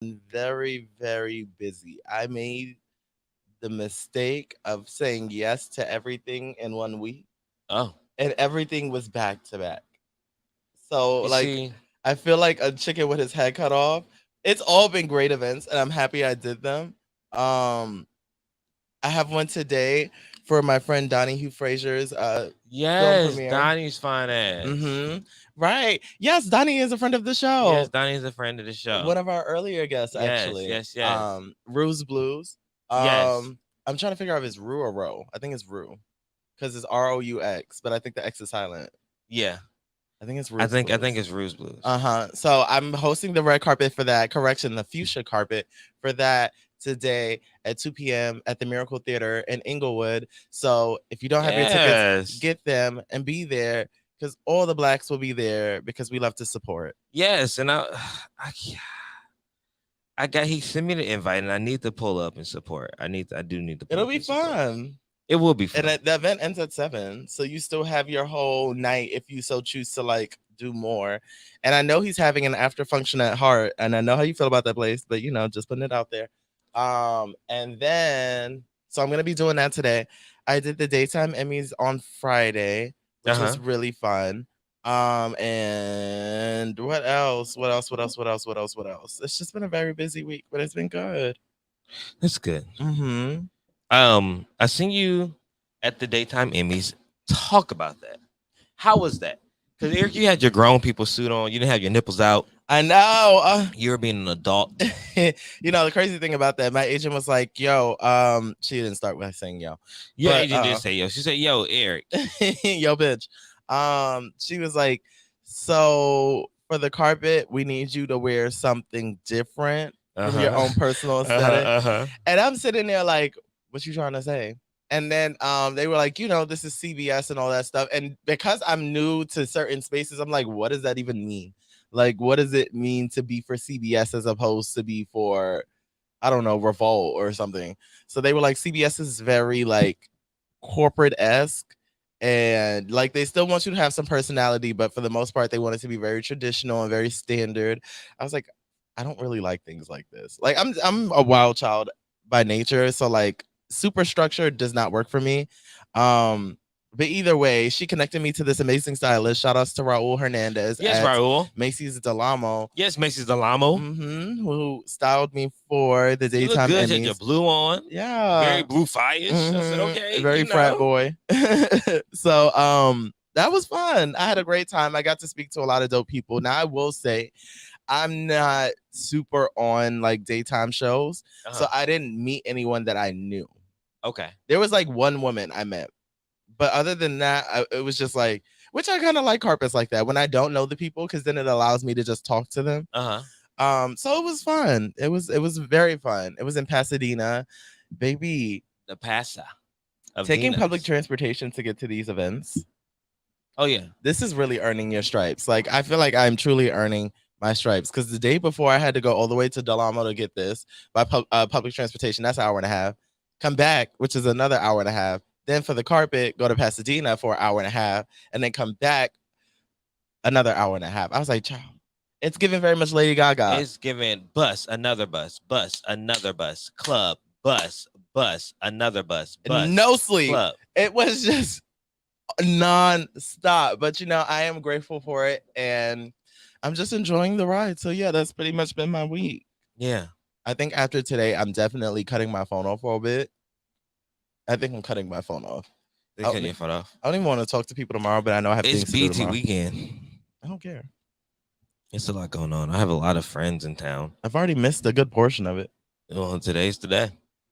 very, very busy. I made the mistake of saying yes to everything in 1 week, Oh, and everything was back to back. So, you like, see, I feel like a chicken with his head cut off. It's all been great events, and I'm happy I did them. Um, I have one today for my friend Donnie Hugh Frazier's film yes, premiere. Donnie's fine ass. Mm-hmm. Right. Yes, Donnie is a friend of the Yes, show. Donnie's a friend of the show. One of our earlier guests, Yes, actually. yes, yes, Ruse Blues. yes. I'm trying to figure out if it's Rue or Roe. I think it's Rue because it's ROUX, but I think the X is silent. Yeah, I think it's I Ruse think I think Blues. it's Ruse Blues. Uh-huh. So I'm hosting the red carpet for that. Correction, the fuchsia carpet for that today at 2 p.m. at the Miracle Theater in Inglewood. So if you don't have your tickets, Yes, get them and be there because all the blacks will be there because we love to support. yes, and I, I got he sent me the invite, and I need to pull up and support. I do need to pull It'll up be and support. fun. It will be And fun. the event ends at 7. So you still have your whole night if you so choose to like do more. And I know he's having an after function at Heart. And I know how you feel about that place, but just putting it out there. And then so I'm gonna be doing that today. I did the daytime Emmys on Friday, Uh which was huh. really fun. And what else? What else? What else? What else? What else? What else? It's just been a very busy week, but it's been good. That's good. Mm-hmm. I seen you at the daytime Emmys. Talk about that. How was that? Because Eric, you had your grown people suit on. You didn't have your nipples out. I know. You were being an adult. The crazy thing about that, my agent was like, "Yo, she didn't start by saying yo, Your but agent did say yo. She said, "Yo, Eric." yo, bitch." She was like, "So for the carpet, we need you to wear something different Uh from your huh. own personal Uh huh. aesthetic." Uh huh. And I'm sitting there like, "What you trying to say?" And then they were like, "This is CBS and all that stuff." And because I'm new to certain spaces, I'm like, "What does that even mean?" Like, what does it mean to be for CBS as opposed to be for, I don't know, Revolt or something? So they were like, CBS is very like corporate esque. And like they still want you to have some personality, but for the most part, they want it to be very traditional and very standard. I was like, I don't really like things like this. Like I'm a wild child by nature, so like super structure does not work for me. Um, but either way, she connected me to this amazing stylist. Shout outs to Raul Hernandez Yes, at Raul. Macy's Delamo, Yes, Macy's Delamo. who styled me for the You look daytime good. You had your Emmys. blue on. Very Yeah. blue fire-ish. I said, okay, Very you frat know. boy. So that was fun. I had a great time. I got to speak to a lot of dope people. Now I will say I'm not super on like daytime shows. So Uh-huh. I didn't meet anyone that I knew. Okay. There was like one woman I met. But other than that, it was just like, which I kind of like carpets like that when I don't know the people because then it allows me to just talk to them. Uh-huh. So it was fun. It was very fun. It was in Pasadena, baby. The Pasa of Taking public Dina's. transportation to get to these events, Oh yeah. this is really earning your stripes. Like I feel like I'm truly earning my stripes because the day before I had to go all the way to Del Amo to get this by public transportation. That's an hour and a half. Come back, which is another hour and a half. Then for the carpet, go to Pasadena for an hour and a half, and then come back another hour and a half. I was like, child, it's giving very much Lady Gaga. It's giving bus, another bus, another bus, club, bus, another bus, No sleep. club. It was just non-stop. But I am grateful for it and I'm just enjoying the ride. So yeah, that's pretty much been my week. Yeah. I think after today, I'm definitely cutting my phone off for a bit. I think I'm cutting my phone off. They I cut don't, your foot off. I don't even want to talk to people tomorrow, but I know I have It's things to do BT tomorrow. weekend. I don't care. It's a lot going on. I have a lot of friends in town. I've already missed a good portion of it, Well, today's today.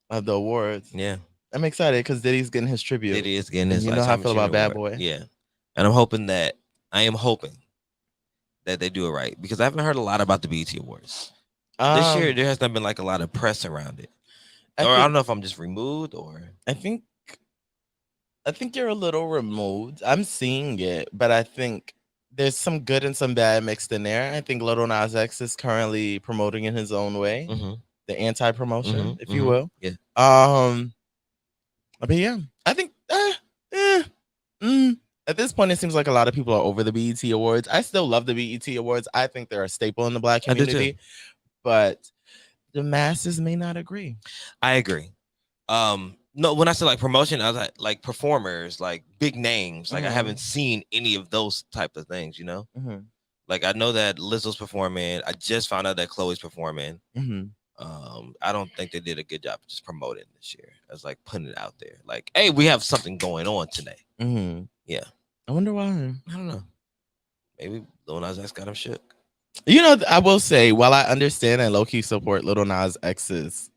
of the awards. Yeah. I'm excited because Diddy's getting his tribute. Diddy is getting And his you know how I Lifetime feel about Achievement Bad Award. Boy. Yeah. And I'm hoping that they do it right because I haven't heard a lot about the BET Awards. This year, there has not been like a lot of press around it. I don't know if I'm just removed or. I think you're a little removed. I'm seeing it, but I think there's some good and some bad mixed in there. I think Lil Nas X is currently promoting in his own way, the anti-promotion, if you will. Yeah. But yeah, I think at this point, it seems like a lot of people are over the BET Awards. I still love the BET Awards. I think they're a staple in the Black I do too. community, but the masses may not agree. I agree. No, when I say like promotion, I was like performers, like big names. Like I haven't seen any of those type of things, you know. Like I know that Lizzo's performing. I just found out that Chloe's performing. I don't think they did a good job of just promoting this year. I was like putting it out there, like, hey, we have something going on today. Yeah, I wonder why. I don't know. Maybe Lil Nas X got him shook. You know, I will say, while I understand and low-key support Lil Nas X's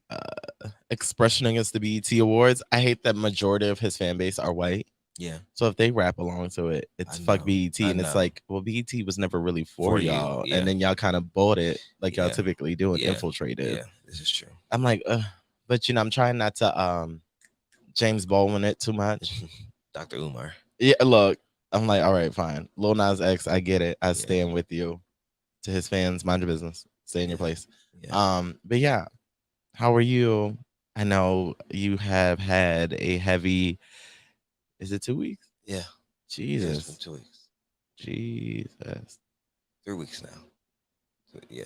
expression against the BET Awards, I hate that majority of his fan base are white. Yeah. So if they rap along to it, it's fuck BET. And it's like, well, BET was never really for y'all. Yeah. And then y'all kind of bought it like y'all typically do and infiltrated. Yeah, this is true. I'm like, but you know, I'm trying not to James Baldwin it too much. Dr. Umar. Yeah, look, I'm like, all right, fine. Lil Nas X, I get it. I stand with you. To his fans, mind your business. Stay in your place. But yeah, how are you? I know you have had a heavy. Is it 2 weeks? Yeah. Jesus. Yeah, it's been 2 weeks. Jesus. 3 weeks now. So, yeah.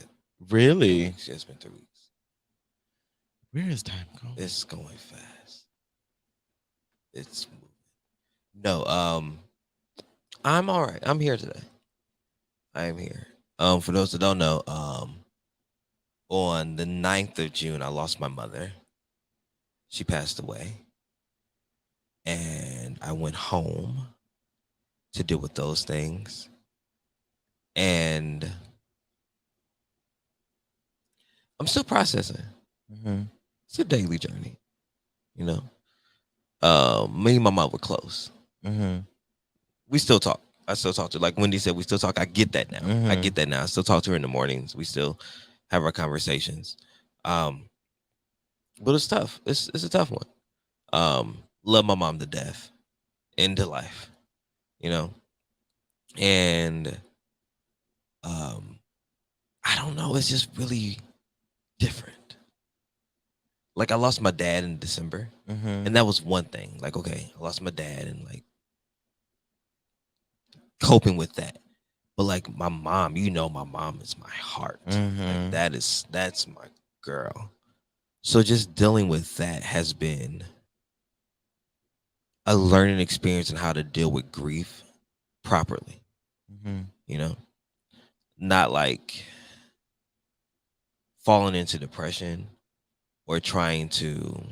Really? Yeah, it's been 3 weeks. Where is time going? It's going fast. It's moving. No, I'm all right. I'm here today. I am here. For those that don't know, on the 9th of June, I lost my mother. She passed away. And I went home to deal with those things. And I'm still processing. It's a daily journey, you know. Me and my mom were close. We still talk. I still talk to her. Like Wendy said, we still talk. I get that now. I get that now. I still talk to her in the mornings. We still have our conversations. But it's tough. It's a tough one. Love my mom to death, into life, you know. And I don't know. It's just really different. Like I lost my dad in December, and that was one thing. Like, okay, I lost my dad, and like coping with that. But like my mom, you know, my mom is my heart. Like that's my girl. So just dealing with that has been a learning experience in how to deal with grief properly. You know, not like falling into depression or trying to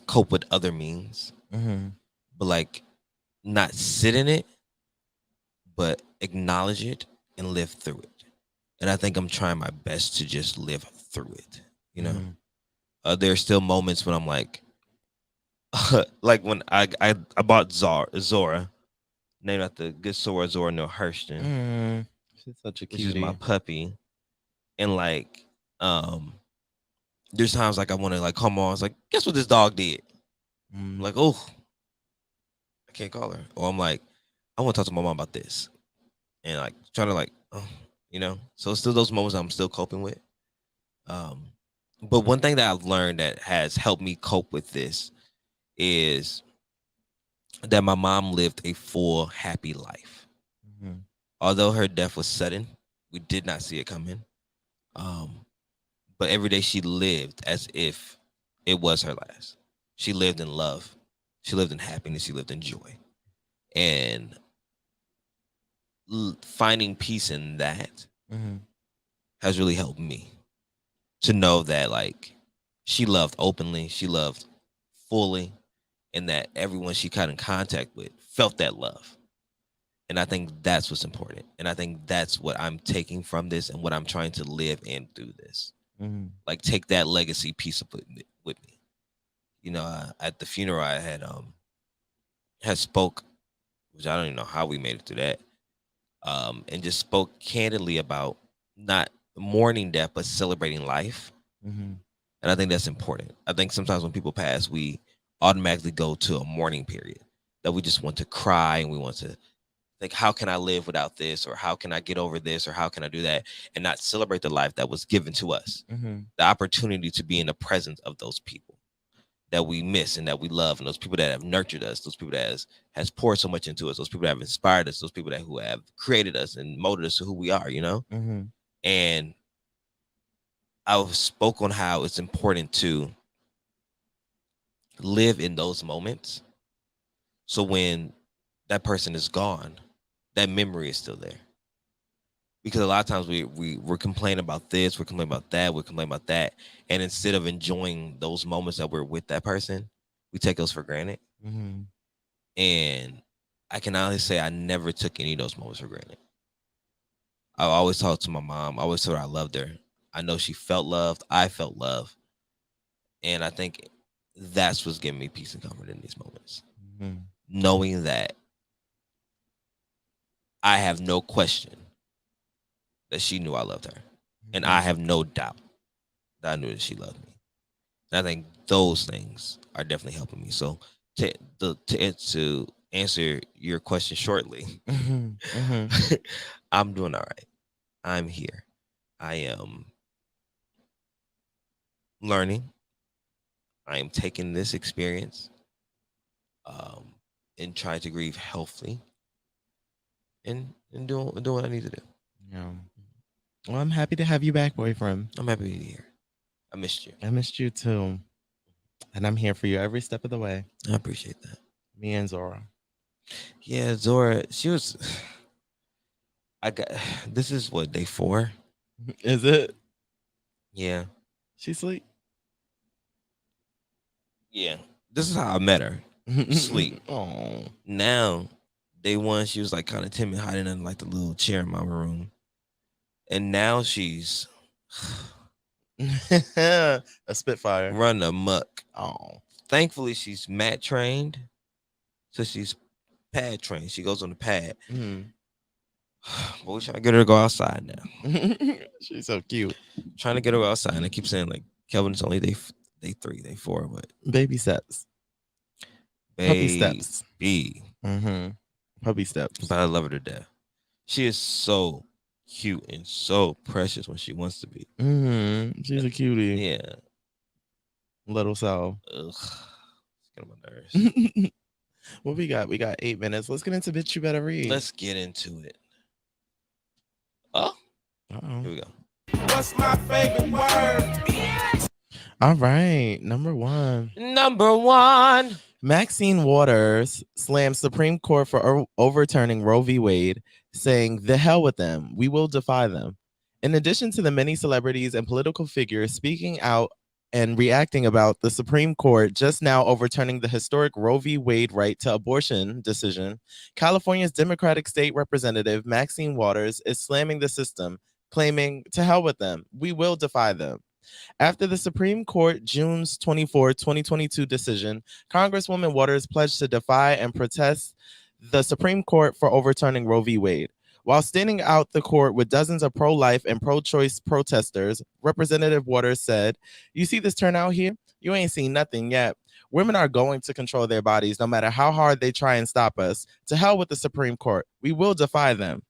cope with other means, but like not sit in it, but acknowledge it and live through it. And I think I'm trying my best to just live through it. You know, there are still moments when I'm like when I bought Zora, named after good Zora Neale Hurston. She's such a cutie. She's my puppy, and like there's times like I want to like come on. It's like, guess what this dog did? I'm like, oh, I can't call her, or I'm like, I want to talk to my mom about this, and like trying to like, you know. So it's still those moments I'm still coping with. But one thing that I've learned that has helped me cope with this is that my mom lived a full, happy life. Although her death was sudden, we did not see it coming. But every day she lived as if it was her last. She lived in love. She lived in happiness. She lived in joy. And finding peace in that has really helped me to know that like she loved openly, she loved fully, and that everyone she got in contact with felt that love. And I think that's what's important. And I think that's what I'm taking from this and what I'm trying to live in through this. Like take that legacy piece of it with me. You know, at the funeral I had spoke, which I don't even know how we made it through that. And just spoke candidly about not mourning death, but celebrating life. And I think that's important. I think sometimes when people pass, we automatically go to a mourning period that we just want to cry and we want to think, how can I live without this? Or how can I get over this? Or how can I do that? And not celebrate the life that was given to us. The opportunity to be in the presence of those people that we miss and that we love, and those people that have nurtured us, those people that has poured so much into us, those people that have inspired us, those people who have created us and molded us to who we are, you know? And I spoke on how it's important to live in those moments. So when that person is gone, that memory is still there. Because a lot of times we're complaining about this, we're complaining about that, we're complaining about that. And instead of enjoying those moments that we're with that person, we take those for granted. Mm-hmm. And I can honestly say I never took any of those moments for granted. I always talked to my mom. I always told her I loved her. I know she felt loved. I felt love. And I think that's what's giving me peace and comfort in these moments. Mm-hmm. Knowing that I have no question that she knew I loved her. And I have no doubt that I knew that she loved me. And I think those things are definitely helping me. So to answer your question shortly, I'm doing all right. I'm here. I am learning. I am taking this experience and trying to grieve healthily and doing what I need to do. Yeah. Well, I'm happy to have you back, boyfriend. I'm happy to be here. I missed you. I missed you too. And I'm here for you every step of the way. I appreciate that. Me and Zora. Yeah, Zora, she was. This is what, day 4? Is it? Yeah. She sleep? Yeah. This is how I met her. Sleep. Oh. Now, day 1, she was like kind of timid, hiding in like the little chair in my room. And now she's a Spitfire. Run amok. Oh. Thankfully, she's mat trained. So she's pad trained. She goes on the pad. Mm-hmm. But we're trying to get her to go outside now. She's so cute. Trying to get her outside. And I keep saying, like, Kelvin, it's only day 3, day 4, but baby steps. Puppy steps. Mm-hmm. Puppy steps. But I love her to death. She is so cute and so precious when she wants to be. Mm-hmm. She's a cutie. Yeah. Little so. Ugh. It's getting on my nerves. What we got? We got 8 minutes. Let's get into Bitch You Better Read. Let's get into it. Oh. Uh-oh. Here we go. What's my favorite word? All right. Number 1. Maxine Waters slammed Supreme Court for overturning Roe v. Wade, saying, "The hell with them. We will defy them." In addition to the many celebrities and political figures speaking out and reacting about the Supreme Court just now overturning the historic Roe v. Wade right to abortion decision, California's Democratic State Representative Maxine Waters is slamming the system, claiming, "To hell with them. We will defy them." After the Supreme Court June's 24, 2022 decision, Congresswoman Waters pledged to defy and protest the Supreme Court for overturning Roe v. Wade. While standing out the court with dozens of pro-life and pro-choice protesters, Representative Waters said, "You see this turnout here? You ain't seen nothing yet. Women are going to control their bodies no matter how hard they try and stop us. To hell with the Supreme Court. We will defy them.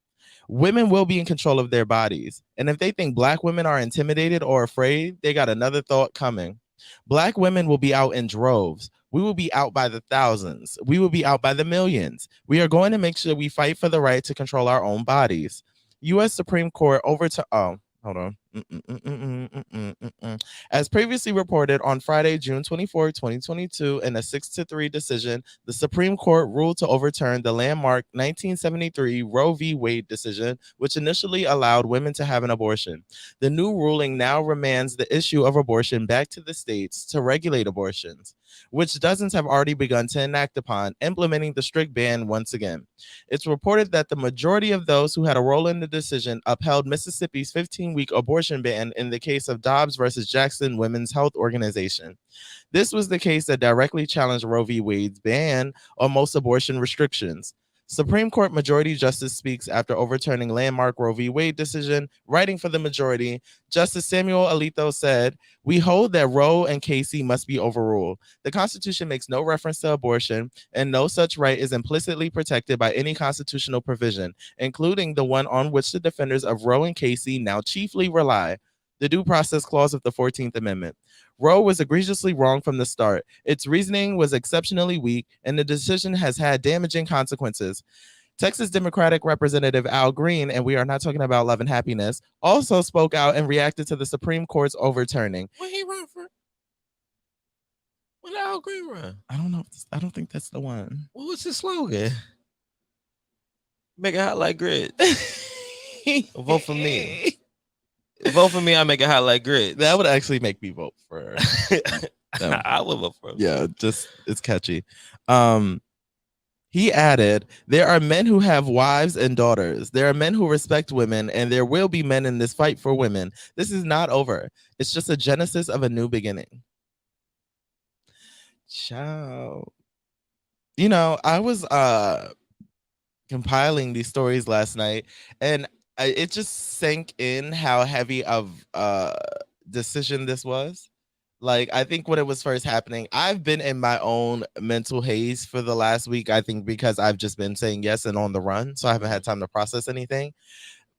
Women will be in control of their bodies. And if they think Black women are intimidated or afraid, they got another thought coming. Black women will be out in droves. We will be out by the thousands. We will be out by the millions. We are going to make sure we fight for the right to control our own bodies." U.S. Supreme Court hold on. As previously reported on Friday, June 24, 2022, in a 6-3 decision, the Supreme Court ruled to overturn the landmark 1973 Roe v. Wade decision, which initially allowed women to have an abortion. The new ruling now remands the issue of abortion back to the states to regulate abortions, which dozens have already begun to enact upon, implementing the strict ban once again. It's reported that the majority of those who had a role in the decision upheld Mississippi's 15-week abortion ban in the case of Dobbs versus Jackson Women's Health Organization. This was the case that directly challenged Roe v. Wade's ban on most abortion restrictions. Supreme Court Majority Justice speaks after overturning landmark Roe v. Wade decision. Writing for the majority, Justice Samuel Alito said, "We hold that Roe and Casey must be overruled. The Constitution makes no reference to abortion, and no such right is implicitly protected by any constitutional provision, including the one on which the defenders of Roe and Casey now chiefly rely, the Due Process Clause of the 14th Amendment. Roe was egregiously wrong from the start. Its reasoning was exceptionally weak, and the decision has had damaging consequences. Texas Democratic Representative Al Green, and we are not talking about love and happiness, also spoke out and reacted to the Supreme Court's overturning. What he run for? What did Al Green run? I don't know. I don't think that's the one. What was his slogan? Make it hot like grits. Vote for me. Vote for me. I make it hot like grits. That would actually make me vote for. I would vote for him. Yeah, just it's catchy. He added, there are men who have wives and daughters. There are men who respect women, and there will be men in this fight for women. This is not over. It's just a genesis of a new beginning. Ciao. You know, I was compiling these stories last night, and it just sank in how heavy of a decision this was. Like, I think when it was first happening, I've been in my own mental haze for the last week, I think because I've just been saying yes and on the run. So I haven't had time to process anything.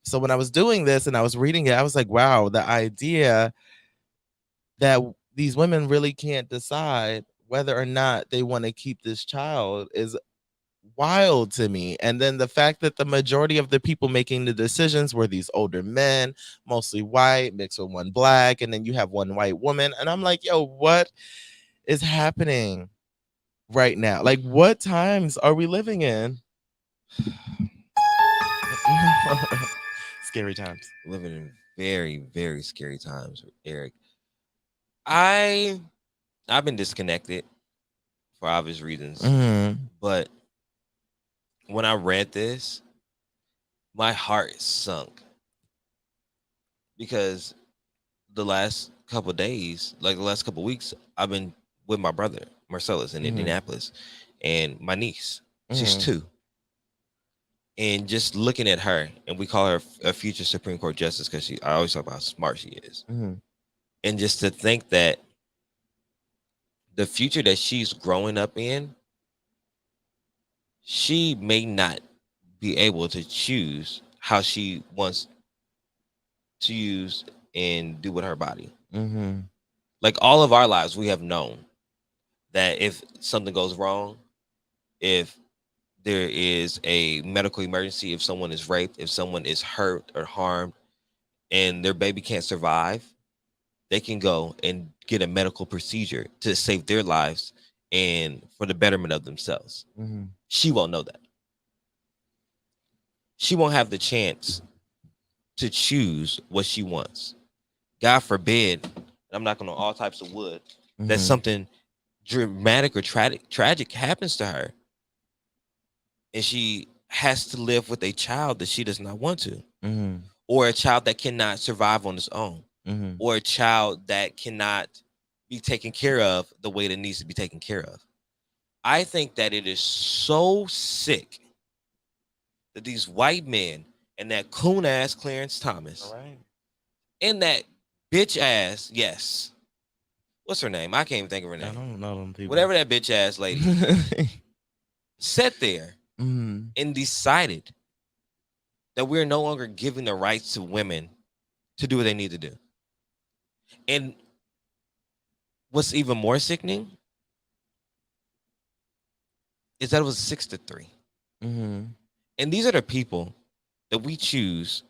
So when I was doing this and I was reading it, I was like, wow, the idea that these women really can't decide whether or not they want to keep this child is wild to me. And then the fact that the majority of the people making the decisions were these older men, mostly white, mixed with one black, and then you have one white woman. And I'm like, yo, what is happening right now? Like, what times are we living in? Scary times. Living in very, very scary times, Eric. I've been disconnected for obvious reasons, but when I read this, my heart sunk because the last couple of days, like the last couple of weeks, I've been with my brother Marcellus in Indianapolis, and my niece, she's 2, and just looking at her, and we call her a future Supreme Court justice because I always talk about how smart she is, and just to think that the future that she's growing up in, she may not be able to choose how she wants to use and do with her body. Like all of our lives, we have known that if something goes wrong, if there is a medical emergency, if someone is raped, if someone is hurt or harmed, and their baby can't survive, they can go and get a medical procedure to save their lives and for the betterment of themselves. She won't know that. She won't have the chance to choose what she wants. God forbid, I'm knocking on all types of wood, that something dramatic or tragic happens to her, and she has to live with a child that she does not want to, or a child that cannot survive on its own, or a child that cannot be taken care of the way that needs to be taken care of. I think that it is so sick that these white men and that coon ass Clarence Thomas and that bitch ass, yes, what's her name? I can't even think of her name. I don't know them people. Whatever that bitch ass lady sat there and decided that we're no longer giving the rights to women to do what they need to do. And what's even more sickening is that it was 6-3. And these are the people that we choose,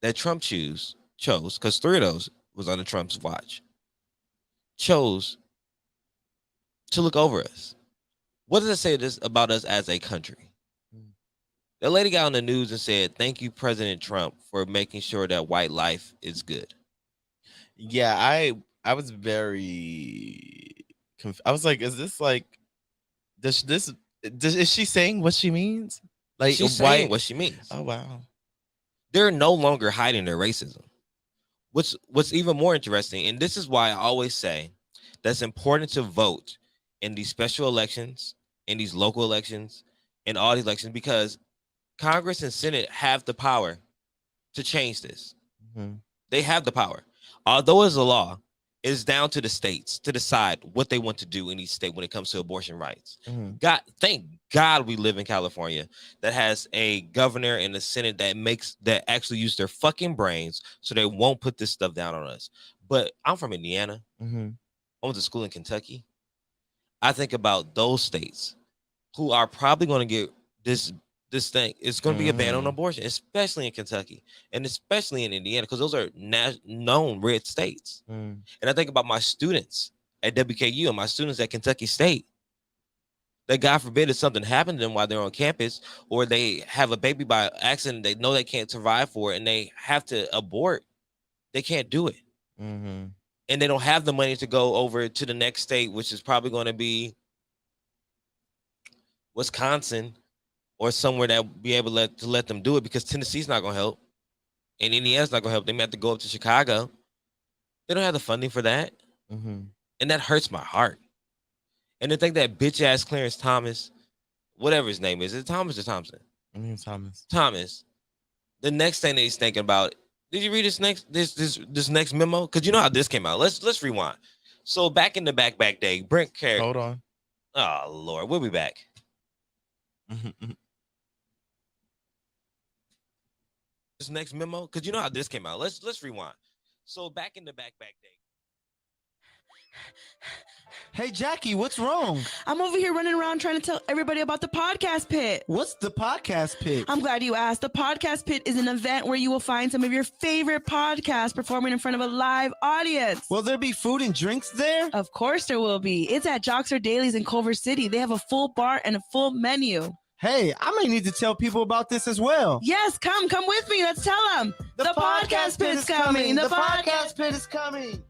that Trump chose, because 3 of those was under Trump's watch, chose to look over us. What does it say this about us as a country? The lady got on the news and said, thank you, President Trump, for making sure that white life is good. Yeah, I was very I was like, is this like, is she saying what she means? Like, she's saying what she means. Oh, wow. They're no longer hiding their racism. What's even more interesting, and this is why I always say that's important to vote in these special elections, in these local elections, in all these elections, because Congress and Senate have the power to change this. They have the power. Although it's a law, it's down to the states to decide what they want to do in each state when it comes to abortion rights. Thank God we live in California that has a governor and a Senate that actually use their fucking brains so they won't put this stuff down on us. But I'm from Indiana. I went to school in Kentucky. I think about those states who are probably going to get this this thing. It's going to be a ban on abortion, especially in Kentucky and especially in Indiana, because those are known red states. And I think about my students at WKU and my students at Kentucky State. That God forbid if something happened to them while they're on campus, or they have a baby by accident, they know they can't survive for it, and they have to abort. They can't do it, and they don't have the money to go over to the next state, which is probably going to be Wisconsin or somewhere that will be able to let them do it, because Tennessee's not going to help, and Indiana's not going to help. They may have to go up to Chicago. They don't have the funding for that, and that hurts my heart. And to think that bitch ass Clarence Thomas, whatever his name is it Thomas or Thompson? I mean Thomas. Thomas. The next thing that he's thinking about. Did you read this next memo? Because you know how this came out. Let's rewind. So back in the back day, Brent Carey. Hold on. Oh Lord, we'll be back. This next memo, because you know how this came out. Let's rewind. So back in the back day. Hey, Jackie, what's wrong? I'm over here running around trying to tell everybody about the Podcast Pit. What's the Podcast Pit? I'm glad you asked. The Podcast Pit is an event where you will find some of your favorite podcasts performing in front of a live audience. Will there be food and drinks there? Of course there will be. It's at Joxer Dailies in Culver City. They have a full bar and a full menu. Hey, I may need to tell people about this as well. Yes, come with me. Let's tell them. The Podcast Pit is coming. The Podcast Pit is coming.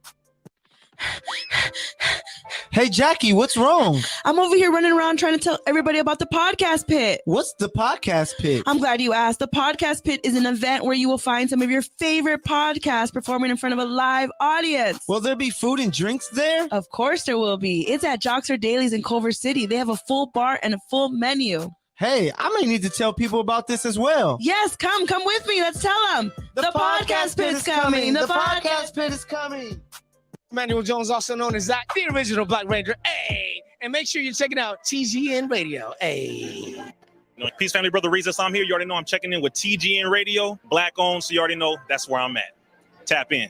Hey, Jackie, what's wrong? I'm over here running around trying to tell everybody about the Podcast Pit. What's the Podcast Pit? I'm glad you asked. The Podcast Pit is an event where you will find some of your favorite podcasts performing in front of a live audience. Will there be food and drinks there? Of course there will be. It's at Joxer Dailies in Culver City. They have a full bar and a full menu. Hey, I may need to tell people about this as well. Yes, come with me. Let's tell them. The Podcast Pit is coming. The Podcast Pit is coming. Manuel Jones, also known as Zach, the original Black Ranger. Hey, and make sure you're checking out TGN Radio. Hey. Peace, family, brother Reza. So I'm here. You already know I'm checking in with TGN Radio, Black owned. So you already know that's where I'm at. Tap in.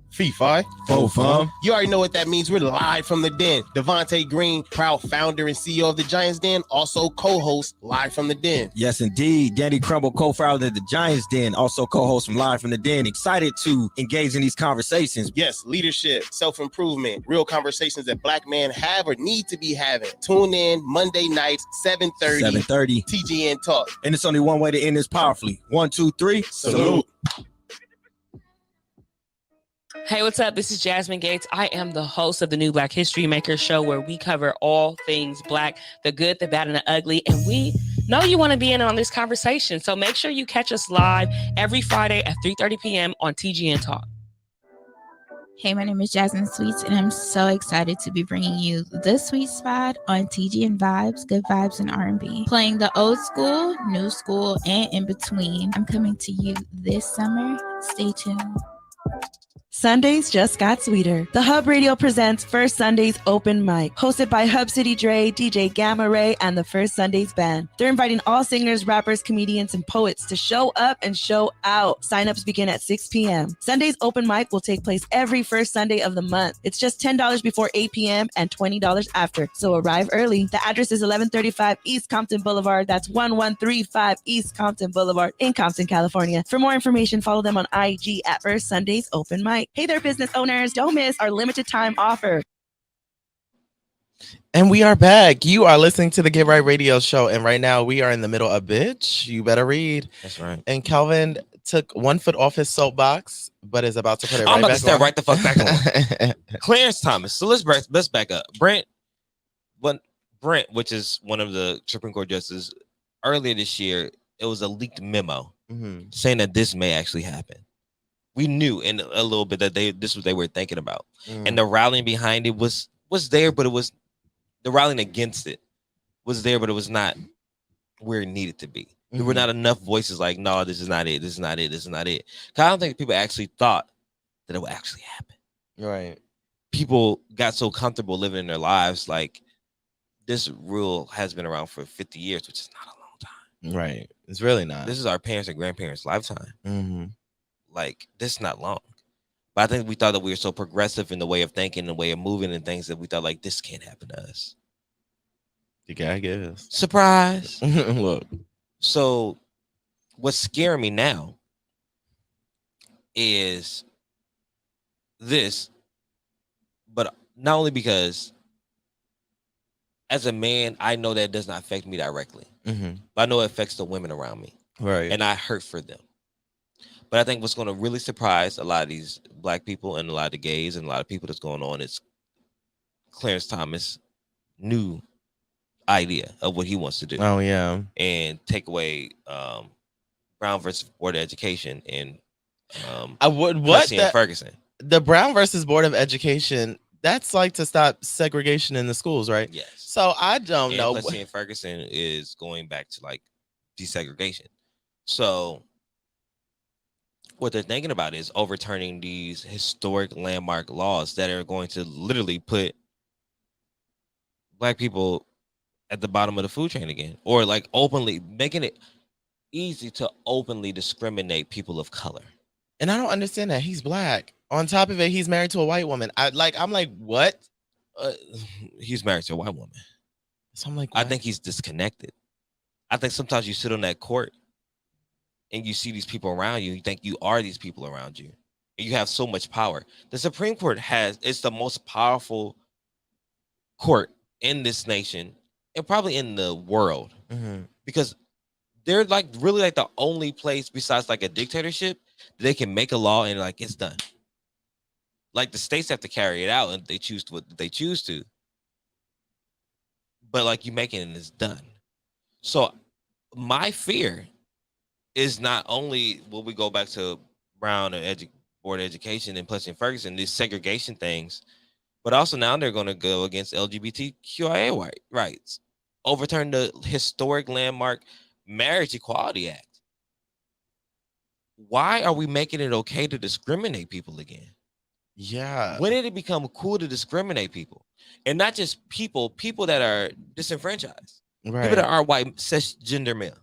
Fee-fi. Fo-fum. You already know what that means. We're live from the den. Devontae Green, proud founder and CEO of the Giants Den, also co-host Live from the Den. Yes, indeed. Danny Crumble, co-founder of the Giants Den, also co-host from Live from the Den. Excited to engage in these conversations. Yes, leadership, self-improvement, real conversations that Black men have or need to be having. Tune in Monday nights, 7:30. TGN Talk. And it's only one way to end this powerfully. 1, 2, 3. Salute. Hey, what's up? This is Jasmine Gates. I am the host of the New Black History Maker show, where we cover all things Black, the good, the bad, and the ugly. And we know you want to be in on this conversation. So make sure you catch us live every Friday at 3:30 p.m. on TGN Talk. Hey, my name is Jasmine Sweets, and I'm so excited to be bringing you The Sweet Spot on TGN Vibes, Good Vibes, and R&B. Playing the old school, new school, and in between. I'm coming to you this summer. Stay tuned. Sundays just got sweeter. The Hub Radio presents First Sundays Open Mic, hosted by Hub City Dre, DJ Gamma Ray, and the First Sundays Band. They're inviting all singers, rappers, comedians, and poets to show up and show out. Signups begin at 6 p.m. Sundays Open Mic will take place every first Sunday of the month. It's just $10 before 8 p.m. and $20 after, so arrive early. The address is 1135 East Compton Boulevard. That's 1135 East Compton Boulevard in Compton, California. For more information, follow them on IG at First Sundays Open Mic. Hey there, business owners. Don't miss our limited time offer. And we are back. You are listening to the Get Right Radio Show. And right now we are in the middle of Bitch, You Better Read. That's right. And Calvin took 1 foot off his soapbox, but is about to put it I'm right about back to step on. right the fuck back on. Clarence Thomas. So let's back up. Brent, which is one of the Supreme Court justices, earlier this year, it was a leaked memo saying that this may actually happen. We knew in a little bit that this was what they were thinking about, and the rallying behind it was there, but it was the rallying against it was there, but it was not where it needed to be. There were not enough voices like, no, this is not it, this is not it, this is not it. 'Cause I don't think people actually thought that it would actually happen. Right. People got so comfortable living in their lives, like this rule has been around for 50 years, which is not a long time. Right. It's really not. This is our parents and grandparents' lifetime. Like, this is not long. But I think we thought that we were so progressive in the way of thinking, the way of moving and things, that we thought, like, this can't happen to us. Yeah, I guess. Surprise. Look. So what's scaring me now is this, but not only because as a man, I know that does not affect me directly, but I know it affects the women around me. Right. And I hurt for them. But I think what's going to really surprise a lot of these black people and a lot of the gays and a lot of people that's going on is Clarence Thomas' new idea of what he wants to do. Oh, yeah. And take away Brown versus Board of Education and Plessy and Ferguson. The Brown versus Board of Education, that's like to stop segregation in the schools, right? Yes. So I don't know. Plessy and Ferguson is going back to like desegregation. So what they're thinking about is overturning these historic landmark laws that are going to literally put black people at the bottom of the food chain again, or like openly making it easy to openly discriminate people of color. And I don't understand that. He's black. On top of it, he's married to a white woman. I'm like, what? He's married to a white woman. So I'm like, I think he's disconnected. I think sometimes you sit on that court and you see these people around you, you think you are these people around you. And you have so much power. The Supreme Court it's the most powerful court in this nation and probably in the world. Because they're like really like the only place besides like a dictatorship that they can make a law and like it's done. Like the states have to carry it out and they choose what they choose to. But like you make it and it's done. So my fear is not only will we go back to Brown and Board of Education and Plessy and Ferguson, these segregation things, but also now they're going to go against LGBTQIA rights, overturn the historic landmark Marriage Equality Act. Why are we making it okay to discriminate people again? Yeah. When did it become cool to discriminate people? And not just people that are disenfranchised. Right. People that are white, cisgender male.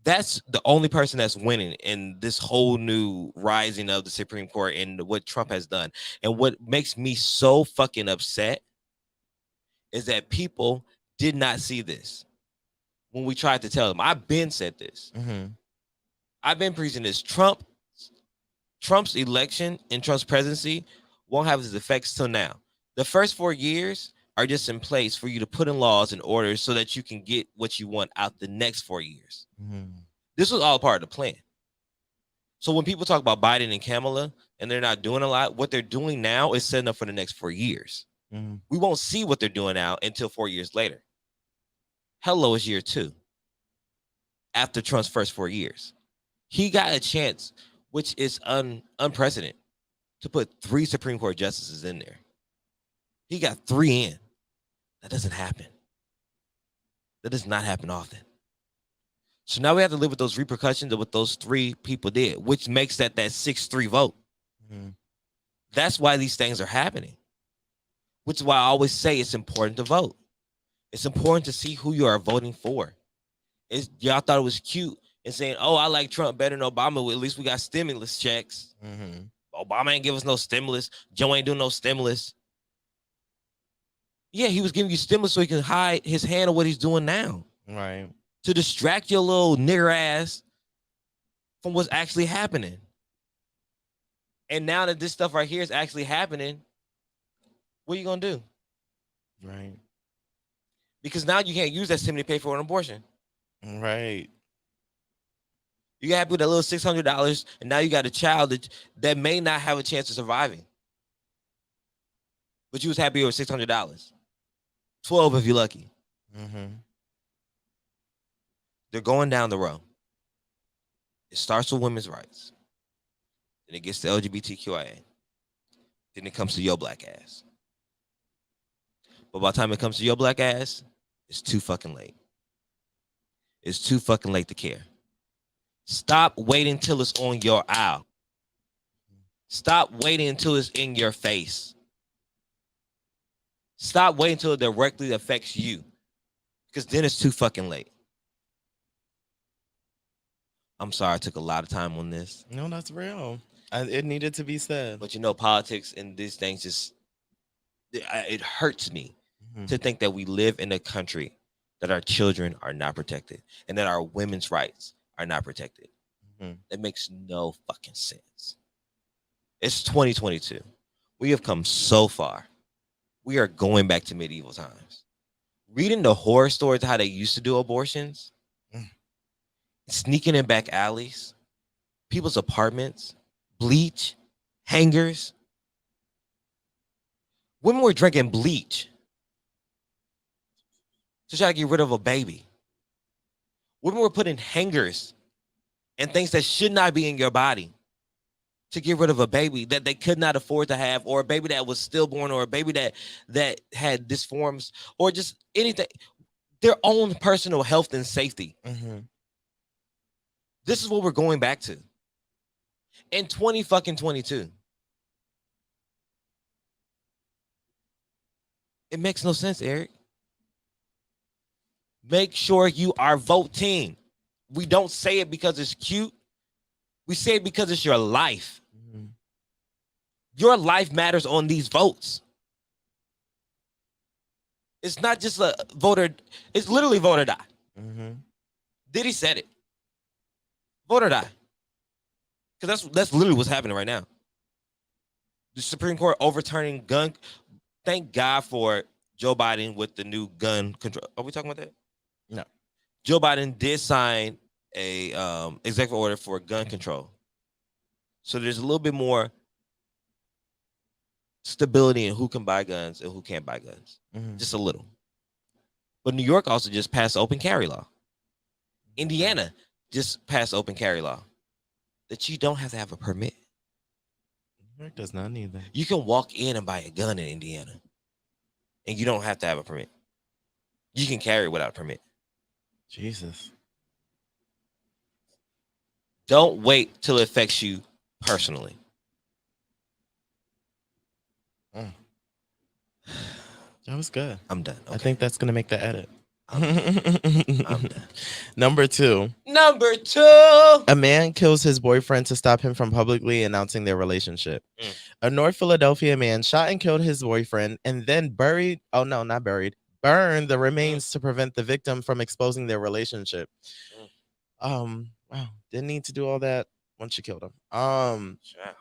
That's the only person that's winning in this whole new rising of the Supreme Court and what Trump has done. And what makes me so fucking upset is that people did not see this when we tried to tell them. I've been said this. I've been preaching this. Trump's election and Trump's presidency won't have its effects till now. The first 4 years are just in place for you to put in laws and orders so that you can get what you want out the next 4 years. This was all part of the plan. So when people talk about Biden and Kamala and they're not doing a lot, what they're doing now is setting up for the next 4 years. We won't see what they're doing now until 4 years later. Hello is year 2 after Trump's first 4 years. He got a chance, which is unprecedented, to put 3 Supreme Court justices in there. He got 3 in. That doesn't happen. That does not happen often. So now we have to live with those repercussions of what those 3 people did, which makes that 6-3 vote. That's why these things are happening. Which is why I always say it's important to vote. It's important to see who you are voting for. Y'all thought it was cute and saying, oh, I like Trump better than Obama. Well, at least we got stimulus checks. Obama ain't give us no stimulus. Joe ain't doing no stimulus. Yeah, he was giving you stimulus so he can hide his hand on what he's doing now. Right. To distract your little nigger ass from what's actually happening. And now that this stuff right here is actually happening, what are you going to do? Right. Because now you can't use that stimulus to pay for an abortion. Right. You got happy with that little $600, and now you got a child that may not have a chance of surviving. But you was happy with $600. 12 if you're lucky. They're going down the road. It starts with women's rights. Then it gets to LGBTQIA. Then it comes to your black ass. But by the time it comes to your black ass, it's too fucking late. It's too fucking late to care. Stop waiting till it's on your aisle. Stop waiting until it's in your face. Stop waiting until it directly affects you. Because then it's too fucking late. I'm sorry I took a lot of time on this. No, that's real. It needed to be said. But you know, politics and these things just, it hurts me to think that we live in a country that our children are not protected and that our women's rights are not protected. That makes no fucking sense. It's 2022. We have come so far. We are going back to medieval times. Reading the horror stories of how they used to do abortions, sneaking in back alleys, people's apartments, bleach, hangers. Women were drinking bleach to try to get rid of a baby. Women were putting hangers and things that should not be in your body to get rid of a baby that they could not afford to have, or a baby that was stillborn, or a baby that had disforms, or just anything, their own personal health and safety. This is what we're going back to in 2022. It makes no sense, Eric. Make sure you are voting. We don't say it because it's cute. We say it because it's your life. Your life matters on these votes. It's not just a voter. It's literally vote or die. Diddy said it. Vote or die. Because that's literally what's happening right now. The Supreme Court overturning gun. Thank God for Joe Biden with the new gun control. Are we talking about that? No. Joe Biden did sign a executive order for gun control. So there's a little bit more stability in who can buy guns and who can't buy guns. Just a little. But New York also just passed open carry law. Indiana just passed open carry law that you don't have to have a permit. New York does not need that. You can walk in and buy a gun in Indiana and you don't have to have a permit. You can carry it without a permit. Jesus. Don't wait till it affects you personally. That was good. I'm done. Okay. I think that's gonna make the edit. I'm done. Number two. A man kills his boyfriend to stop him from publicly announcing their relationship. A North Philadelphia man shot and killed his boyfriend and then burned the remains to prevent the victim from exposing their relationship. Wow, didn't need to do all that once you killed him.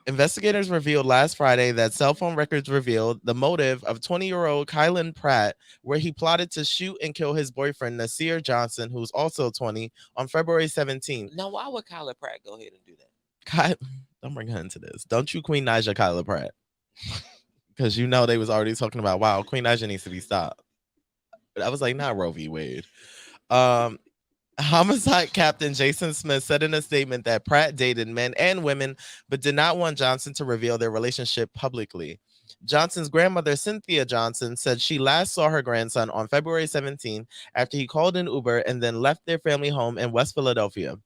Investigators revealed last Friday that cell phone records revealed the motive of 20-year-old Kylan Pratt, where he plotted to shoot and kill his boyfriend Nasir Johnson, who's also 20, on February 17th. Now, why would Kyla Pratt go ahead and do that? Don't bring her into this. Don't you Queen Naija Kyla Pratt. Because you know they was already talking about, wow, Queen Naija needs to be stopped. But I was like, not Roe v. Wade. Homicide Captain Jason Smith said in a statement that Pratt dated men and women, but did not want Johnson to reveal their relationship publicly. Johnson's grandmother, Cynthia Johnson, said she last saw her grandson on February 17 after he called an Uber and then left their family home in West Philadelphia.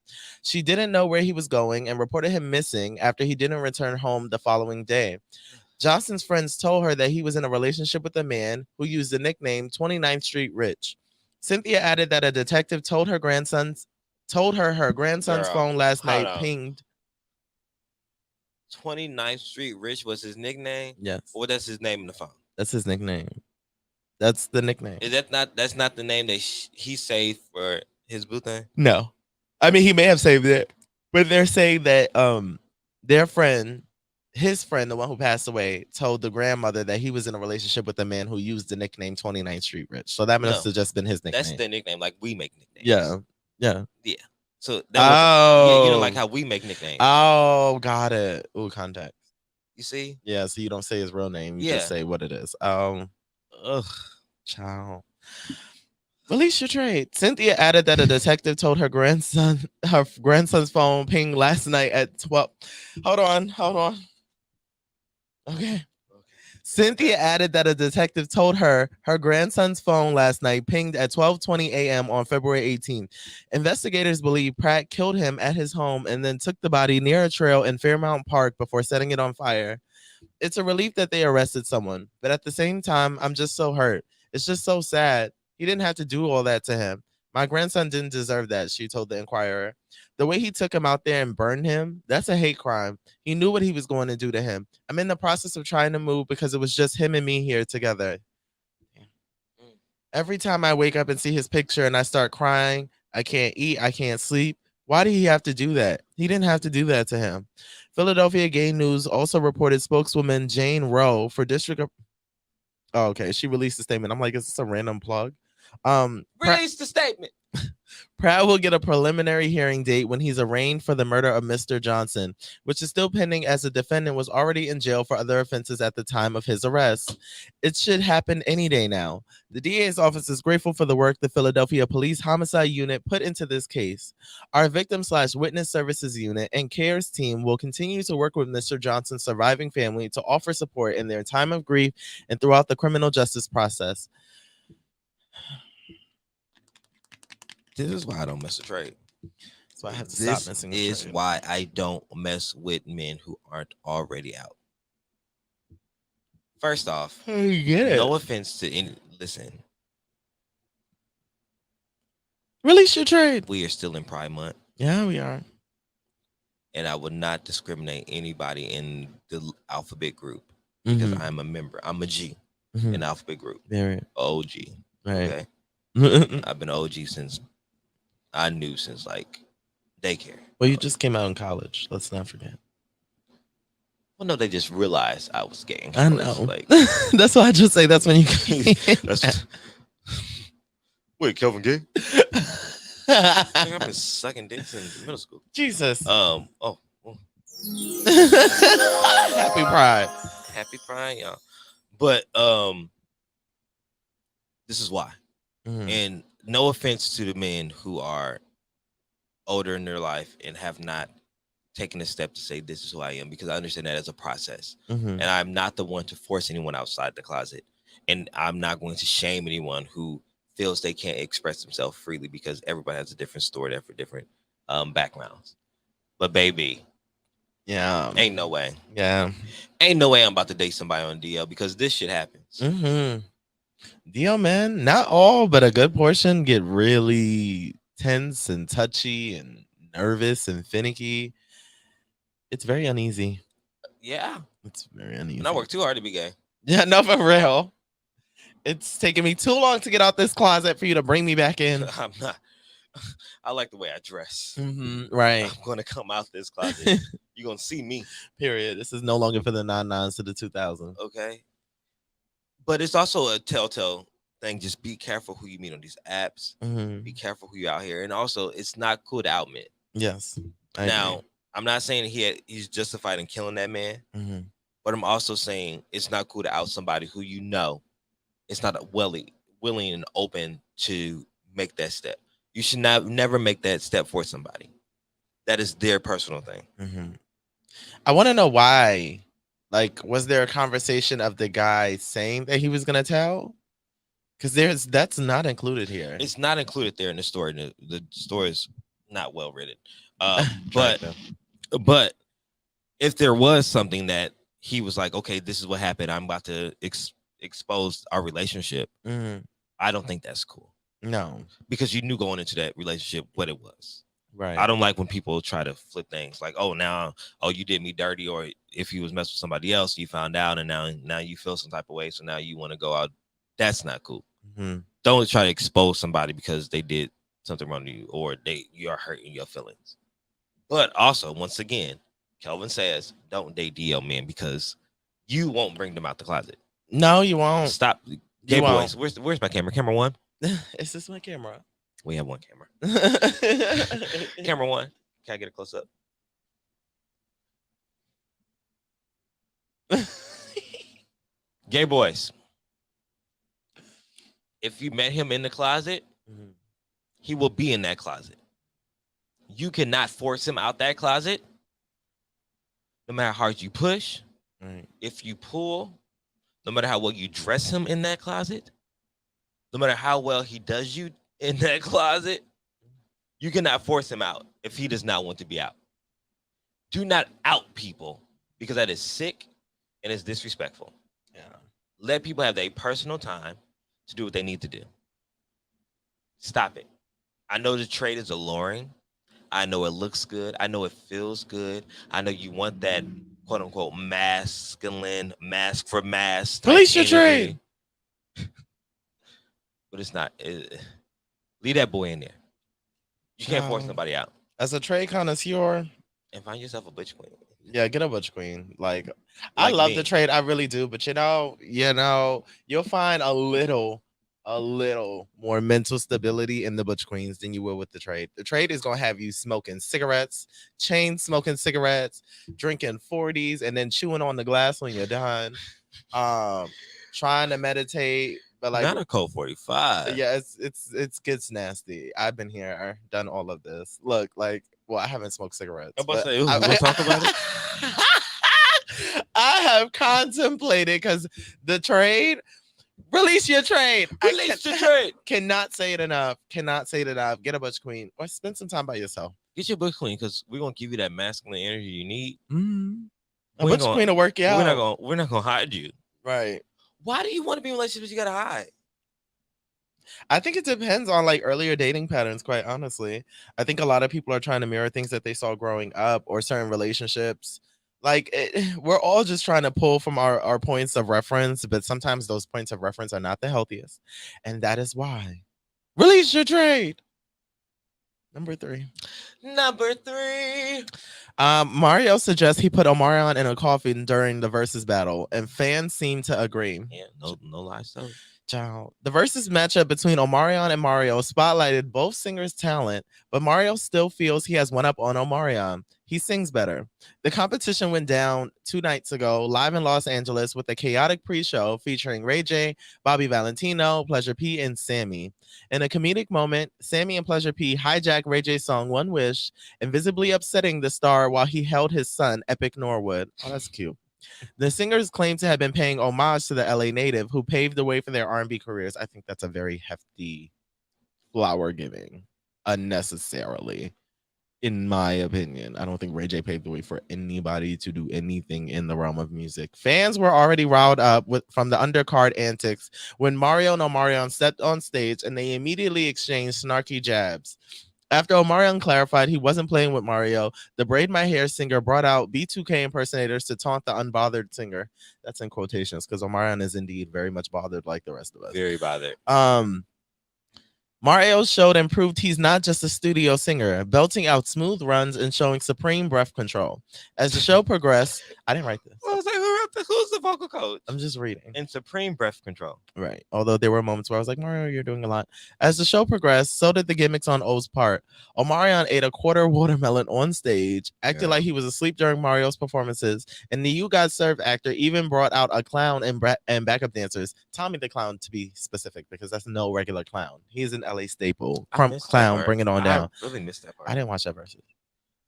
She didn't know where he was going and reported him missing after he didn't return home the following day. Johnson's friends told her that he was in a relationship with a man who used the nickname 29th Street Rich. Cynthia added that a detective told her grandson's phone last night pinged. 29th Street Rich was his nickname? Yes. Or that's his name in the phone? That's his nickname. That's the nickname. Is that's not the name that he saved for his boo thing? No. I mean, he may have saved it, but they're saying that his friend, the one who passed away, told the grandmother that he was in a relationship with a man who used the nickname 29th Street Rich. So that must have just been his nickname. That's the nickname, like we make nicknames. Yeah. So that was, like how we make nicknames. Oh, got it. Ooh, context. You see? Yeah, so you don't say his real name. You just say what it is. Child. Release your trade. Cynthia added that a detective told her grandson's phone pinged last night at 12. Hold on. Okay. Cynthia added that a detective told her grandson's phone last night pinged at 12:20 a.m. on February 18th. Investigators believe Pratt killed him at his home and then took the body near a trail in Fairmount Park before setting it on fire. It's a relief that they arrested someone, but at the same time, I'm just so hurt. It's just so sad. He didn't have to do all that to him. My grandson didn't deserve that, she told the Inquirer. The way he took him out there and burned him, that's a hate crime. He knew what he was going to do to him. I'm in the process of trying to move because it was just him and me here together. Every time I wake up and see his picture and I start crying, I can't eat, I can't sleep. Why did he have to do that? He didn't have to do that to him. Philadelphia Gay News also reported spokeswoman Jane Rowe for District of. Oh, okay, she released a statement. I'm like, is this a random plug? Release the statement. Pratt will get a preliminary hearing date when he's arraigned for the murder of Mr. Johnson, which is still pending as the defendant was already in jail for other offenses at the time of his arrest. It should happen any day now. The DA's office is grateful for the work the Philadelphia Police Homicide Unit put into this case. Our victim/witness services unit and CARES team will continue to work with Mr. Johnson's surviving family to offer support in their time of grief and throughout the criminal justice process. This is why I don't mess with trade. So I have to This stop messing with is trade. why I don't mess with men who aren't already out. First off, You get it. no offense to any. Listen, Release your trade. we are still in Pride Month, Yeah, we are. and I would not discriminate anybody in the alphabet group because Mhm. I'm a member. I'm a G Mhm. in the alphabet group. Very OG. right. Okay, I've been OG since I knew since like daycare. Well, you just came out in college. Let's not forget. Well, no, they just realized I was gay. in I college, know. Like, That's why I just say that's when you. that's, wait, Kelvin gay? I've been sucking dicks in middle school. Jesus. Oh, Happy Pride. happy Pride, y'all. But this is why. Mhm. And no offense to the men who are older in their life and have not taken a step to say this is who I am, because I understand that as a process. Mhm. And I'm not the one to force anyone outside the closet. And I'm not going to shame anyone who feels they can't express themselves freely, because everybody has a different story for different backgrounds. But baby, Yeah. ain't no way. Yeah. Ain't no way I'm about to date somebody on DL, because this shit happens. Mm-hmm. DL, man, not all, but a good portion get really tense and touchy and nervous and finicky. It's very uneasy. Yeah. It's very uneasy. And I work too hard to be gay. Yeah, no, for real. It's taking me too long to get out this closet for you to bring me back in. I'm not. I like the way I dress. Right. I'm gonna come out this closet. You're gonna see me. Period. This is no longer for the 99s to the 2000s. Okay. But it's also a telltale thing. Just be careful who you meet on these apps. Mhm. Be careful who you're out here. And also, it's not cool to outmit. Yes. I Now, agree. I'm not saying he's justified in killing that man, Mhm. but I'm also saying it's not cool to out somebody who you know it's not willing and open to make that step. You should never make that step for somebody. That is their personal thing. Mhm. I want to know why. Like, was there a conversation of the guy saying that he was gonna tell? Because that's not included here. It's not included there in the story. The story is not well written. But if there was something that he was like, okay, this is what happened, I'm about to expose our relationship. Mhm. I don't think that's cool. No. Because you knew going into that relationship what it was. Right. I don't like when people try to flip things like, oh, now, you did me dirty, or if you was messing with somebody else, you found out, and now you feel some type of way, so now you want to go out. That's not cool. Mhm. Don't try to expose somebody because they did something wrong to you, or you are hurting your feelings. But also, once again, Kelvin says, don't date DL men because you won't bring them out the closet. No, you won't. Stop. Gay You boys. won't. Where's my camera? Camera one? Is this my camera? We have one camera. Camera one. Can I get a close up? Gay boys. If you met him in the closet, Mhm. he will be in that closet. You cannot force him out that closet. No matter how hard you push, Right. if you pull, no matter how well you dress him in that closet, no matter how well he does you in that closet, you cannot force him out if he does not want to be out. Do not out people, because that is sick and it's disrespectful. Yeah. Let people have their personal time to do what they need to do. Stop it. I know the trade is alluring. I know it looks good. I know it feels good. I know you want that quote unquote masculine, mask for mask. type Release your energy. trade. but it's not. Leave that boy in there. You can't force nobody out. As a trade connoisseur, and find yourself a butch queen. Yeah, get a butch queen. Like I love the trade, I really do. But you'll find a little more mental stability in the butch queens than you will with the trade. The trade is gonna have you smoking cigarettes, chain smoking cigarettes, drinking 40s, and then chewing on the glass when you're done. Trying to meditate, but like not a Colt 45. Yeah, it gets nasty. I've been here, done all of this. Look, like, well, I haven't smoked cigarettes. I'm about to say, we'll talk about it. I have contemplated because the trade. Release your trade. Release your trade. Cannot say it enough. Cannot say it enough. Get a butch queen or spend some time by yourself. Get your butch queen because we're gonna give you that masculine energy you need. A butch queen will work you out. We're not gonna hide you. Right. Why do you want to be in relationships you gotta hide? I think it depends on like earlier dating patterns, quite honestly. I think a lot of people are trying to mirror things that they saw growing up or certain relationships. Like we're all just trying to pull from our points of reference, but sometimes those points of reference are not the healthiest. And that is why. Release your trade. Number 3. Mario suggests he put Omarion in a coffin during the versus battle, and fans seem to agree. Yeah, no lies though. Child. The versus matchup between Omarion and Mario spotlighted both singers' talent, but Mario still feels he has one up on Omarion. He sings better. The competition went down 2 nights ago, live in Los Angeles, with a chaotic pre-show featuring Ray J, Bobby Valentino, Pleasure P, and Sammy. In a comedic moment, Sammy and Pleasure P hijacked Ray J's song One Wish, and visibly upsetting the star while he held his son, Epic Norwood. Oh, that's cute. The singers claim to have been paying homage to the LA native who paved the way for their R&B careers. I think that's a very hefty flower giving, unnecessarily, in my opinion. I don't think Ray J paved the way for anybody to do anything in the realm of music. Fans were already riled up from the undercard antics when Mario and Omarion stepped on stage and they immediately exchanged snarky jabs. After Omarion clarified he wasn't playing with Mario, the Braid My Hair singer brought out B2K impersonators to taunt the unbothered singer. That's in quotations because Omarion is indeed very much bothered like the rest of us. Very bothered. Mario showed and proved he's not just a studio singer, belting out smooth runs and showing supreme breath control. As the show progressed, I didn't write this. I was like, who's the vocal coach? I'm just reading. And supreme breath control. Right. Although there were moments where I was like, Mario, you're doing a lot. As the show progressed, so did the gimmicks on O's part. Omarion ate a quarter watermelon on stage, acted like he was asleep during Mario's performances, and the You Got Served actor even brought out a clown and backup dancers. Tommy the Clown, to be specific, because that's no regular clown. He's an LA staple. Clown, bring it on down. I really missed that part. I didn't watch that versus.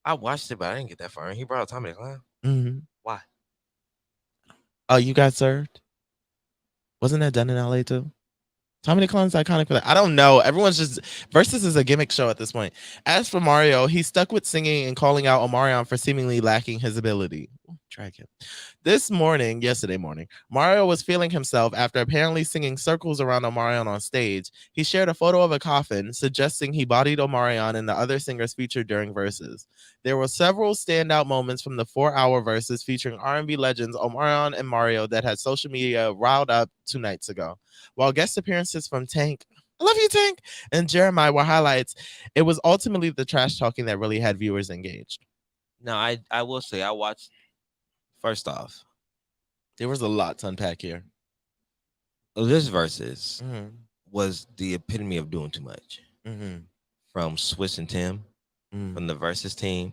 I watched it, but I didn't get that far. And he brought out Tommy the Clown. Mm-hmm. Why? Oh, You Got Served? Wasn't that done in LA too? Tommy the Clown's iconic for that. I don't know. Everyone's just versus is a gimmick show at this point. As for Mario, he stuck with singing and calling out Omarion for seemingly lacking his ability. Drag him. Yesterday morning, Mario was feeling himself after apparently singing circles around Omarion on stage. He shared a photo of a coffin, suggesting he bodied Omarion and the other singers featured during verses. There were several standout moments from the 4-hour verses featuring R&B legends Omarion and Mario that had social media riled up 2 nights ago. While guest appearances from Tank, I love you, Tank, and Jeremiah were highlights, it was ultimately the trash talking that really had viewers engaged. No, I will say I watched. First off, there was a lot to unpack here. This versus was the epitome of doing too much. From Swiss and Tim, from the versus team,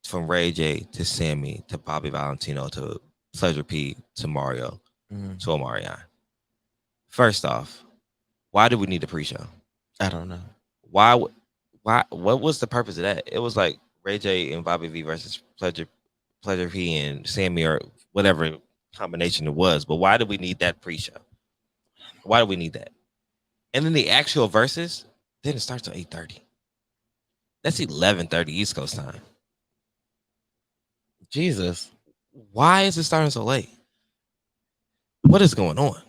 from Ray J to Sammy to Bobby Valentino to Pleasure P to Mario to Omarion. First off, why do we need a pre-show? I don't know. Why? What was the purpose of that? It was like Ray J and Bobby V versus Pleasure P and Sammy or whatever combination it was. But why do we need that pre-show? Why do we need that? And then the actual verses didn't start till 8:30. That's 11:30 East Coast time. Jesus. Why is it starting so late? What is going on?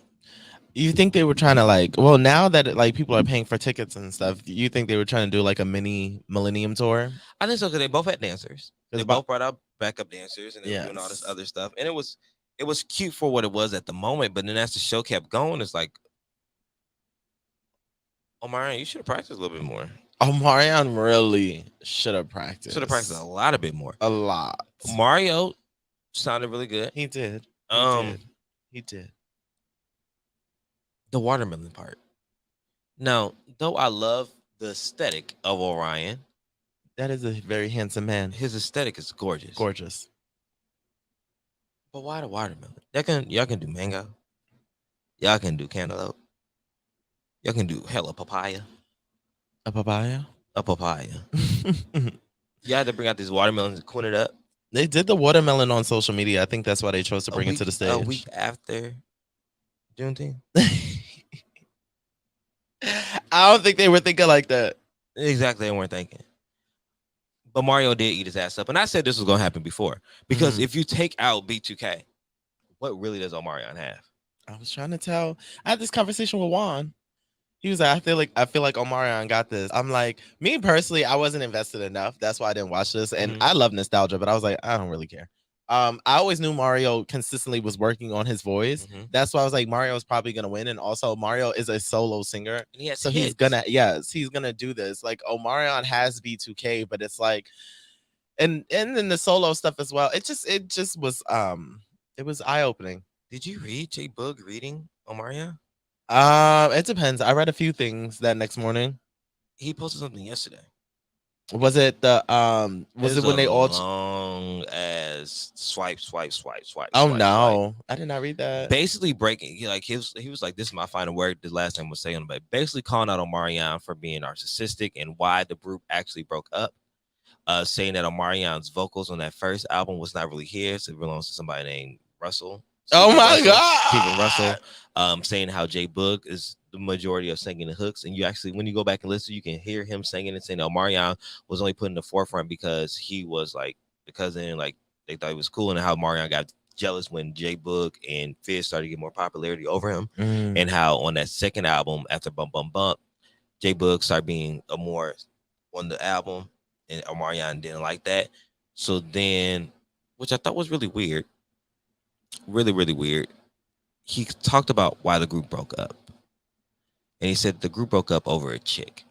You think they were trying to now that people are paying for tickets and stuff, you think they were trying to do like a mini Millennium tour? I think so, because they both had dancers. They both brought out backup dancers and they were doing all this other stuff. And it was cute for what it was at the moment, but then as the show kept going, it's like, Omarion, you should have practiced a little bit more. Omarion really should have practiced. Should have practiced a bit more. A lot. Mario sounded really good. He did. He did. The watermelon part. Now, though I love the aesthetic of Orion, that is a very handsome man. His aesthetic is gorgeous. Gorgeous. But why the watermelon? Y'all can do mango. Y'all can do cantaloupe. Y'all can do hella papaya. A papaya? A papaya. Y'all had to bring out these watermelons and queen it up. They did the watermelon on social media. I think that's why they chose to bring it to the stage. A week after Juneteenth. I don't think they were thinking like that. Exactly, they weren't thinking. But Mario did eat his ass up. And I said this was going to happen before. Because if you take out B2K, what really does Omarion have? I was trying to tell. I had this conversation with Juan. He was like, I feel like Omarion got this. I'm like, me personally, I wasn't invested enough. That's why I didn't watch this. And I love nostalgia, but I was like, I don't really care. I always knew Mario consistently was working on his voice. That's why I was like, Mario is probably gonna win. And also Mario is a solo singer. So he's gonna do this. Like Omarion has B2K, but it's like, and then the solo stuff as well. It just was it was eye-opening. Did you read J Boog reading Omarion? It depends. I read a few things that next morning. He posted something yesterday. Was it the was it when they all long as swipe? Oh no, I did not read that. Basically breaking, he was like, this is my final word. The last time was saying, but basically calling out Omarion for being narcissistic and why the group actually broke up. Saying that Omarion's vocals on that first album was not really his. It belongs to somebody named Russell. Oh my God, Stephen Russell. Saying how J Boog is the majority of singing the hooks, and you actually, when you go back and listen, you can hear him singing and saying that Omarion was only put in the forefront because he was like the cousin, like they thought he was cool, and how Omarion got jealous when J Boog and Fizz started to get more popularity over him, and how on that second album after Bump Bump Bump, J Boog started being a more on the album, and Omarion didn't like that. So then, which I thought was really weird. Really, really weird. He talked about why the group broke up. And he said the group broke up over a chick.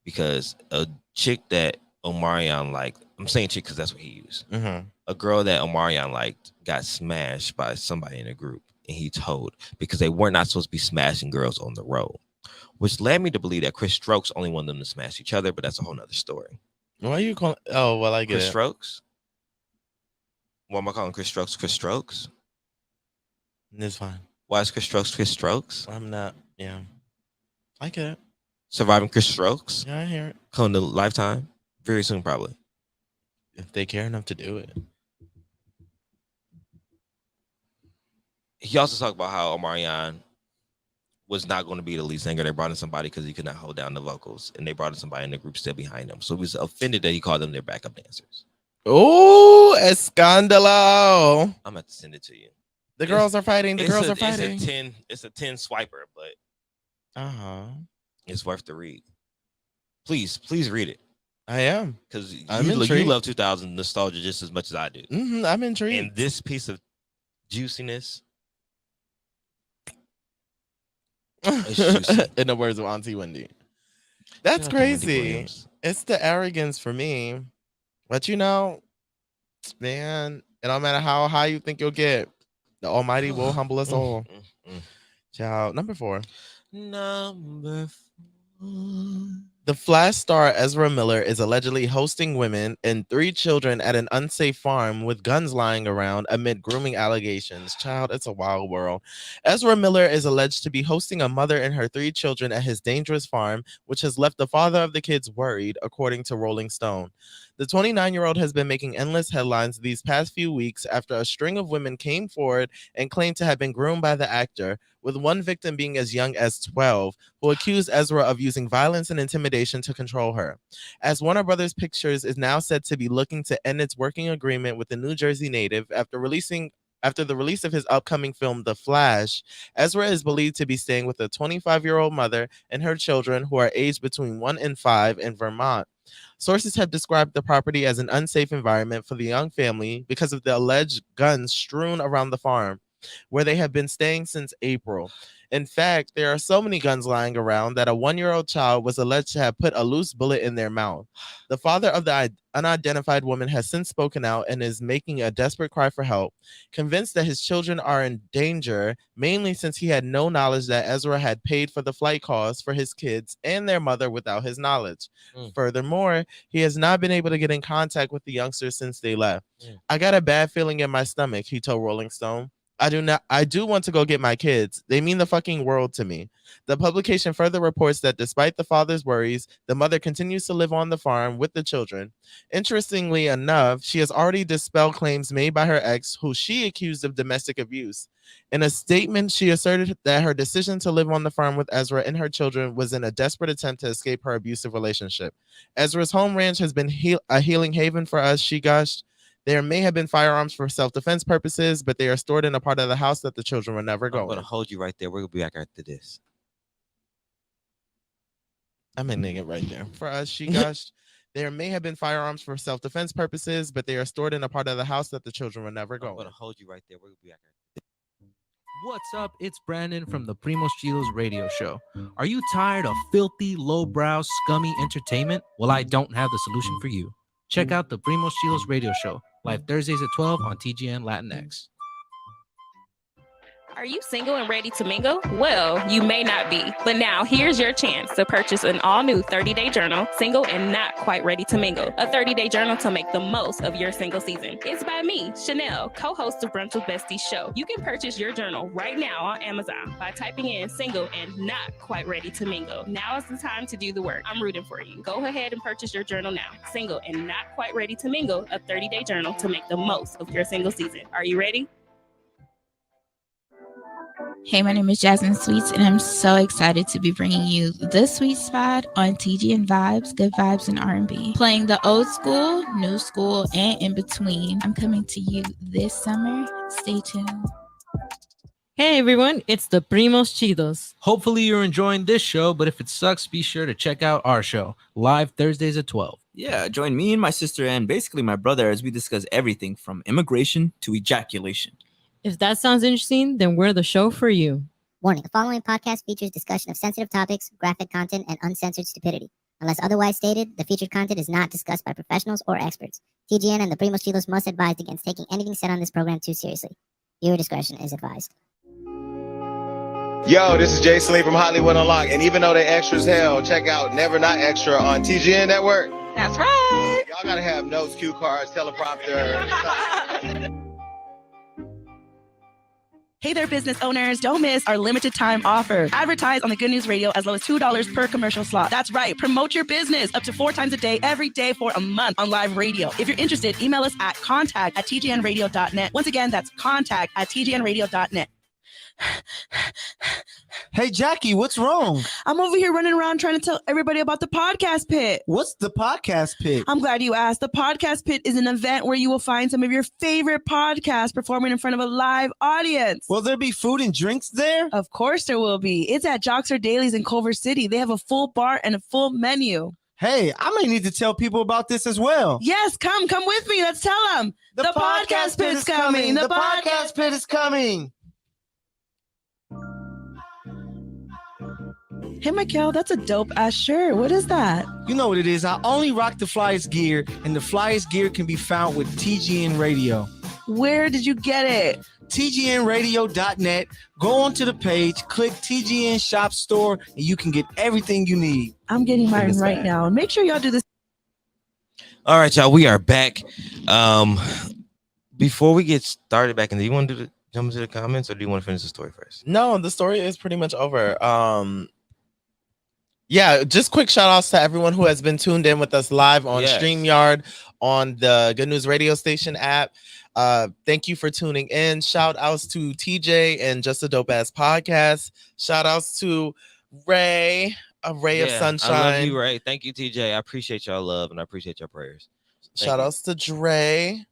Because a chick that Omarion liked, I'm saying chick because that's what he used. A girl that Omarion liked got smashed by somebody in the group. And he told, because they were not supposed to be smashing girls on the road. Which led me to believe that Chris Strokes only wanted them to smash each other, but that's a whole nother story. Why are you calling? Oh, well, I get Chris it. Strokes? Why am I calling Chris Strokes Chris Strokes? It's fine. Why is Chris Strokes Chris Strokes? I'm not. Yeah, I get it. Surviving Chris Strokes. Yeah, I hear it. Coming to Lifetime very soon, probably. If they care enough to do it. He also talked about how Omarion was not going to be the lead singer. They brought in somebody because he could not hold down the vocals, and they brought in somebody in the group still behind him. So he was offended that he called them their backup dancers. Oh, escandalo! I'm gonna have to send it to you. The girls are fighting. The girls are fighting. It's a 10 swiper, but it's worth the read. Please read it. I am, because you love 2000 nostalgia just as much as I do. I'm intrigued. And this piece of juiciness, it's juicy. In the words of Auntie Wendy. That's crazy. It's the arrogance for me, but you know, man, it don't matter how high you think you'll get. The Almighty will humble us all. Child, number 4. Number 4. The Flash star Ezra Miller is allegedly hosting women and 3 children at an unsafe farm with guns lying around amid grooming allegations. Child, it's a wild world. Ezra Miller is alleged to be hosting a mother and her 3 children at his dangerous farm, which has left the father of the kids worried, according to Rolling Stone. The 29-year-old has been making endless headlines these past few weeks after a string of women came forward and claimed to have been groomed by the actor, with one victim being as young as 12, who accused Ezra of using violence and intimidation to control her. As Warner Brothers Pictures is now said to be looking to end its working agreement with the New Jersey native after the release of his upcoming film, The Flash, Ezra is believed to be staying with a 25-year-old mother and her children who are aged between 1 and 5 in Vermont. Sources have described the property as an unsafe environment for the young family because of the alleged guns strewn around the farm. where they have been staying since April. In fact, there are so many guns lying around that a 1-year-old child was alleged to have put a loose bullet in their mouth. The father of the unidentified woman has since spoken out and is making a desperate cry for help, convinced that his children are in danger, mainly since he had no knowledge that Ezra had paid for the flight costs for his kids and their mother without his knowledge. Furthermore, he has not been able to get in contact with the youngsters since they left. I got a bad feeling in my stomach, he told Rolling Stone. I do want to go get my kids. They mean the fucking world to me. The publication further reports that despite the father's worries, the mother continues to live on the farm with the children. Interestingly enough, she has already dispelled claims made by her ex, who she accused of domestic abuse. In a statement, she asserted that her decision to live on the farm with Ezra and her children was in a desperate attempt to escape her abusive relationship. Ezra's home ranch has been a healing haven for us, she gushed. There may have been firearms for self-defense purposes, but they are stored in a part of the house that the children will never go in. I'm going to hold you right there. We're going to be back after this. I'm ending it right there. For us, she gushed. There may have been firearms for self-defense purposes, but they are stored in a part of the house that the children will never go in. I'm going to hold you right there. We're going to be back after this. What's up? It's Brandon from the Primos Chilos radio show. Are you tired of filthy, lowbrow, scummy entertainment? Well, I don't have the solution for you. Check out the Primos Chilos radio show, live Thursdays at 12 on TGN Latinx. Are you single and ready to mingle? Well, you may not be, but now here's your chance to purchase an all-new 30-day journal, Single and Not Quite Ready to Mingle. A 30-day journal to make the most of your single season. It's by me, Chanel, co-host of Brunch with Besties show. You can purchase your journal right now on Amazon by typing in Single and Not Quite Ready to Mingle. Now is the time to do the work. I'm rooting for you. Go ahead and purchase your journal now. Single and Not Quite Ready to Mingle, a 30-day journal to make the most of your single season. Are you ready? Hey, my name is Jasmine Sweets, and I'm so excited to be bringing you the Sweet Spot on TGN Vibes, Good Vibes, and R&B. Playing the old school, new school, and in between. I'm coming to you this summer. Stay tuned. Hey everyone, it's the Primos Chidos. Hopefully you're enjoying this show, but if it sucks, be sure to check out our show, live Thursdays at 12. Yeah, join me and my sister and basically my brother as we discuss everything from immigration to ejaculation. If that sounds interesting, then we're the show for you. Warning, the following podcast features discussion of sensitive topics, graphic content, and uncensored stupidity. Unless otherwise stated, the featured content is not discussed by professionals or experts. TGN and the Primos Chilos must advise against taking anything said on this program too seriously. Viewer discretion is advised. Yo, this is Jay Salim from Hollywood Unlocked, and even though they extra as hell, check out Never Not Extra on TGN Network. That's right. Y'all gotta have notes, cue cards, teleprompter. Hey there, business owners. Don't miss our limited time offer. Advertise on the Good News Radio as low as $2 per commercial slot. That's right. Promote your business up to 4 times a day, every day for a month on live radio. If you're interested, email us at contact@tgnradio.net. Once again, that's contact@tgnradio.net. Hey, Jackie, what's wrong? I'm over here running around trying to tell everybody about the Podcast Pit. What's the Podcast Pit? I'm glad you asked. The Podcast Pit is an event where you will find some of your favorite podcasts performing in front of a live audience. Will there be food and drinks there? Of course there will be. It's at Joxer Dailies in Culver City. They have a full bar and a full menu. Hey, I may need to tell people about this as well. Yes, come with me. Let's tell them. The Podcast Pit is coming. The Podcast Pit is coming. Hey, Michael, that's a dope-ass shirt. What is that? You know what it is. I only rock the Flyest gear, and the Flyest gear can be found with TGN Radio. Where did you get it? TGNradio.net. Go onto the page, click TGN Shop Store, and you can get everything you need. I'm getting mine right now. Make sure y'all do this. All right, y'all. We are back. Before we get started back in, do you want to jump into the comments, or do you want to finish the story first? No, the story is pretty much over. Yeah, just quick shout outs to everyone who has been tuned in with us live on StreamYard on the Good News Radio Station app. Thank you for tuning in. Shout outs to TJ and Just a Dope Ass Podcast. Shout outs to Ray, a ray of sunshine. I love you, Ray. Thank you, TJ. I appreciate y'all love and I appreciate your prayers. Shout outs to Dre.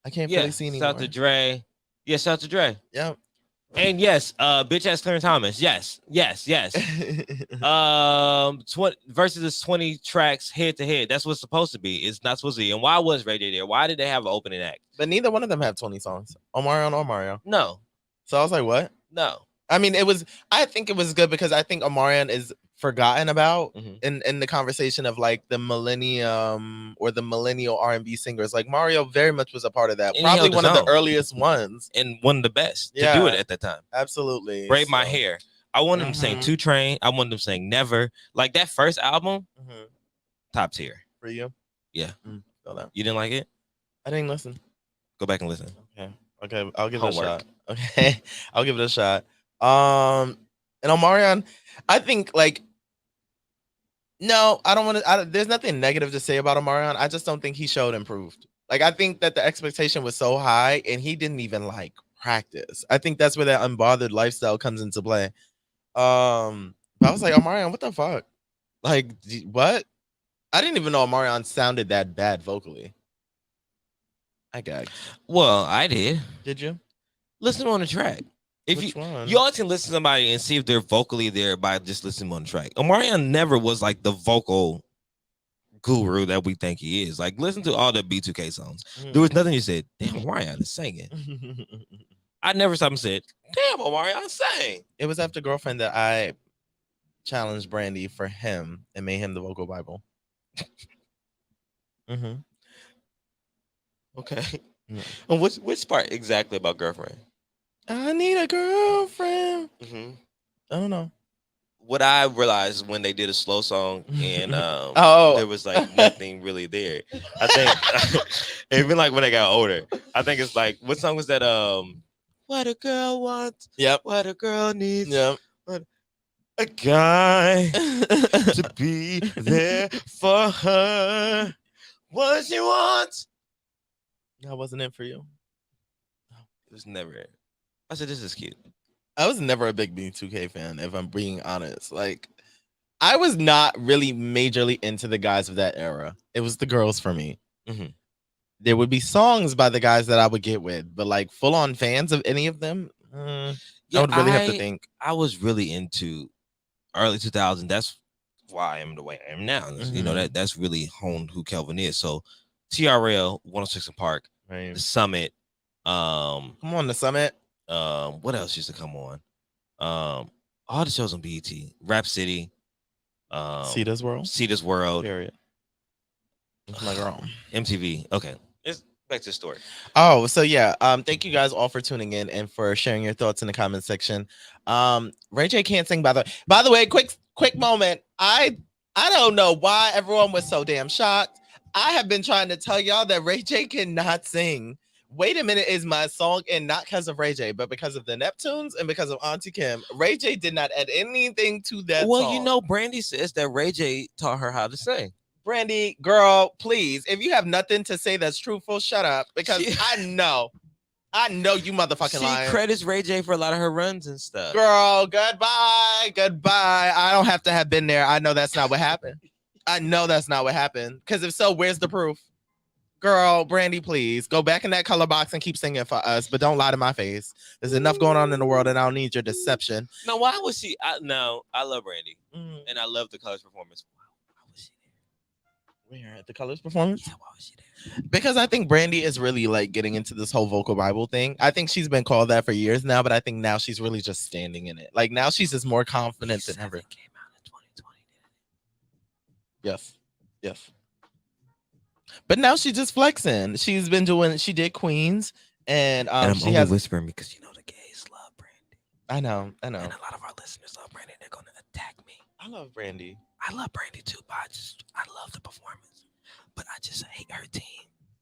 I can't really see anymore. Shout out to Dre. Yeah, shout out to Dre. Yep. And yes, bitch ass Clarence Thomas. Yes. Versus is 20 tracks head to head. That's what's supposed to be. It's not supposed to be. And why was Ray J there? Why did they have an opening act? But neither one of them have 20 songs. Omarion or Mario. No. So I was like, what? No. I mean, I think it was good because I think Omarion is forgotten about in the conversation of like the millennium or the millennial R&B singers. Like Mario very much was a part of that. And Probably he held one his of the own. earliest ones. And one of the best to Yeah. do it at that time. Absolutely. Braid My Hair. I wanted him to sing 2 Train. I wanted him to sing Never. Like that first album, top tier. For you? Yeah. Feel that. You didn't like it? I didn't listen. Go back and listen. Okay. I'll give it a Homework. shot. Okay. I'll give it a shot. And Omarion, I think like no, I don't want to. There's nothing negative to say about Omarion. I just don't think he showed improved. Like I think that the expectation was so high, and he didn't even like practice. I think that's where that unbothered lifestyle comes into play. But I was like, Omarion, what the fuck? Like what? I didn't even know Omarion sounded that bad vocally. I gagged. Well, I did. Did you? Listen on the track. If Which you one? you always can listen to somebody and see if they're vocally there by just listening on the track. Omarion never was like the vocal guru that we think he is. Like listen to all the B2K songs. There was nothing you said, damn, Omarion is singing. I never stopped and said, damn, Omarion sang. It was after Girlfriend that I challenged Brandy for him and made him the vocal Bible. Okay. And which part exactly about Girlfriend? I need a girlfriend. I don't know. What I realized when they did a slow song and Oh. there was like nothing really there. I think even like when they got older, I think it's like what song was that? What a girl wants. Yep. What a girl needs. Yep. What a guy to be there for her. What she wants. That wasn't it for you. It was never it. I said, this is cute. I was never a big B2K fan, if I'm being honest. Like, I was not really majorly into the guys of that era. It was the girls for me. There would be songs by the guys that I would get with, but like full-on fans of any of them, I would really have to think. I was really into early 2000s. That's why I am the way I am now. You know, that's really honed who Kelvin is. So TRL, 106 in Park, The Summit. Come on, The Summit. What else used to come on? All the shows on BET, Rap City, Cedar's World. Cedar's World. Period. My girl. MTV. Okay. Let's back to the story. Oh, so yeah. Thank you guys all for tuning in and for sharing your thoughts in the comment section. Ray J can't sing by the way, quick moment. I don't know why everyone was so damn shocked. I have been trying to tell y'all that Ray J cannot sing. Wait a Minute is my song, and not because of Ray J, but because of the Neptunes and because of Auntie Kim. Ray J did not add anything to that Well, song. you know, Brandy says that Ray J taught her how to sing. Brandy, girl, please. If you have nothing to say that's truthful, shut up. Because I know you motherfucking lying. She credits Ray J for a lot of her runs and stuff. Girl, goodbye. I don't have to have been there. I know that's not what happened. Because if so, where's the proof? Girl, Brandy, please go back in that color box and keep singing for us, but don't lie to my face. There's enough going on in the world, and I don't need your deception. No, why was she? I love Brandy, and I love the Colors performance. Where at the Colors performance? Yeah, why was she there? Because I think Brandy is really like getting into this whole vocal Bible thing. I think she's been called that for years now, but I think now she's really just standing in it. Like now she's just more confident than ever. Came out in 2020. Yes. But now she's just flexing. She did Queens, and I'm she only has whispering because you know the gays love Brandy. I know. And a lot of our listeners love Brandy. They're gonna attack me. I love Brandy. I love Brandy too, but I love the performance. But I just hate her team.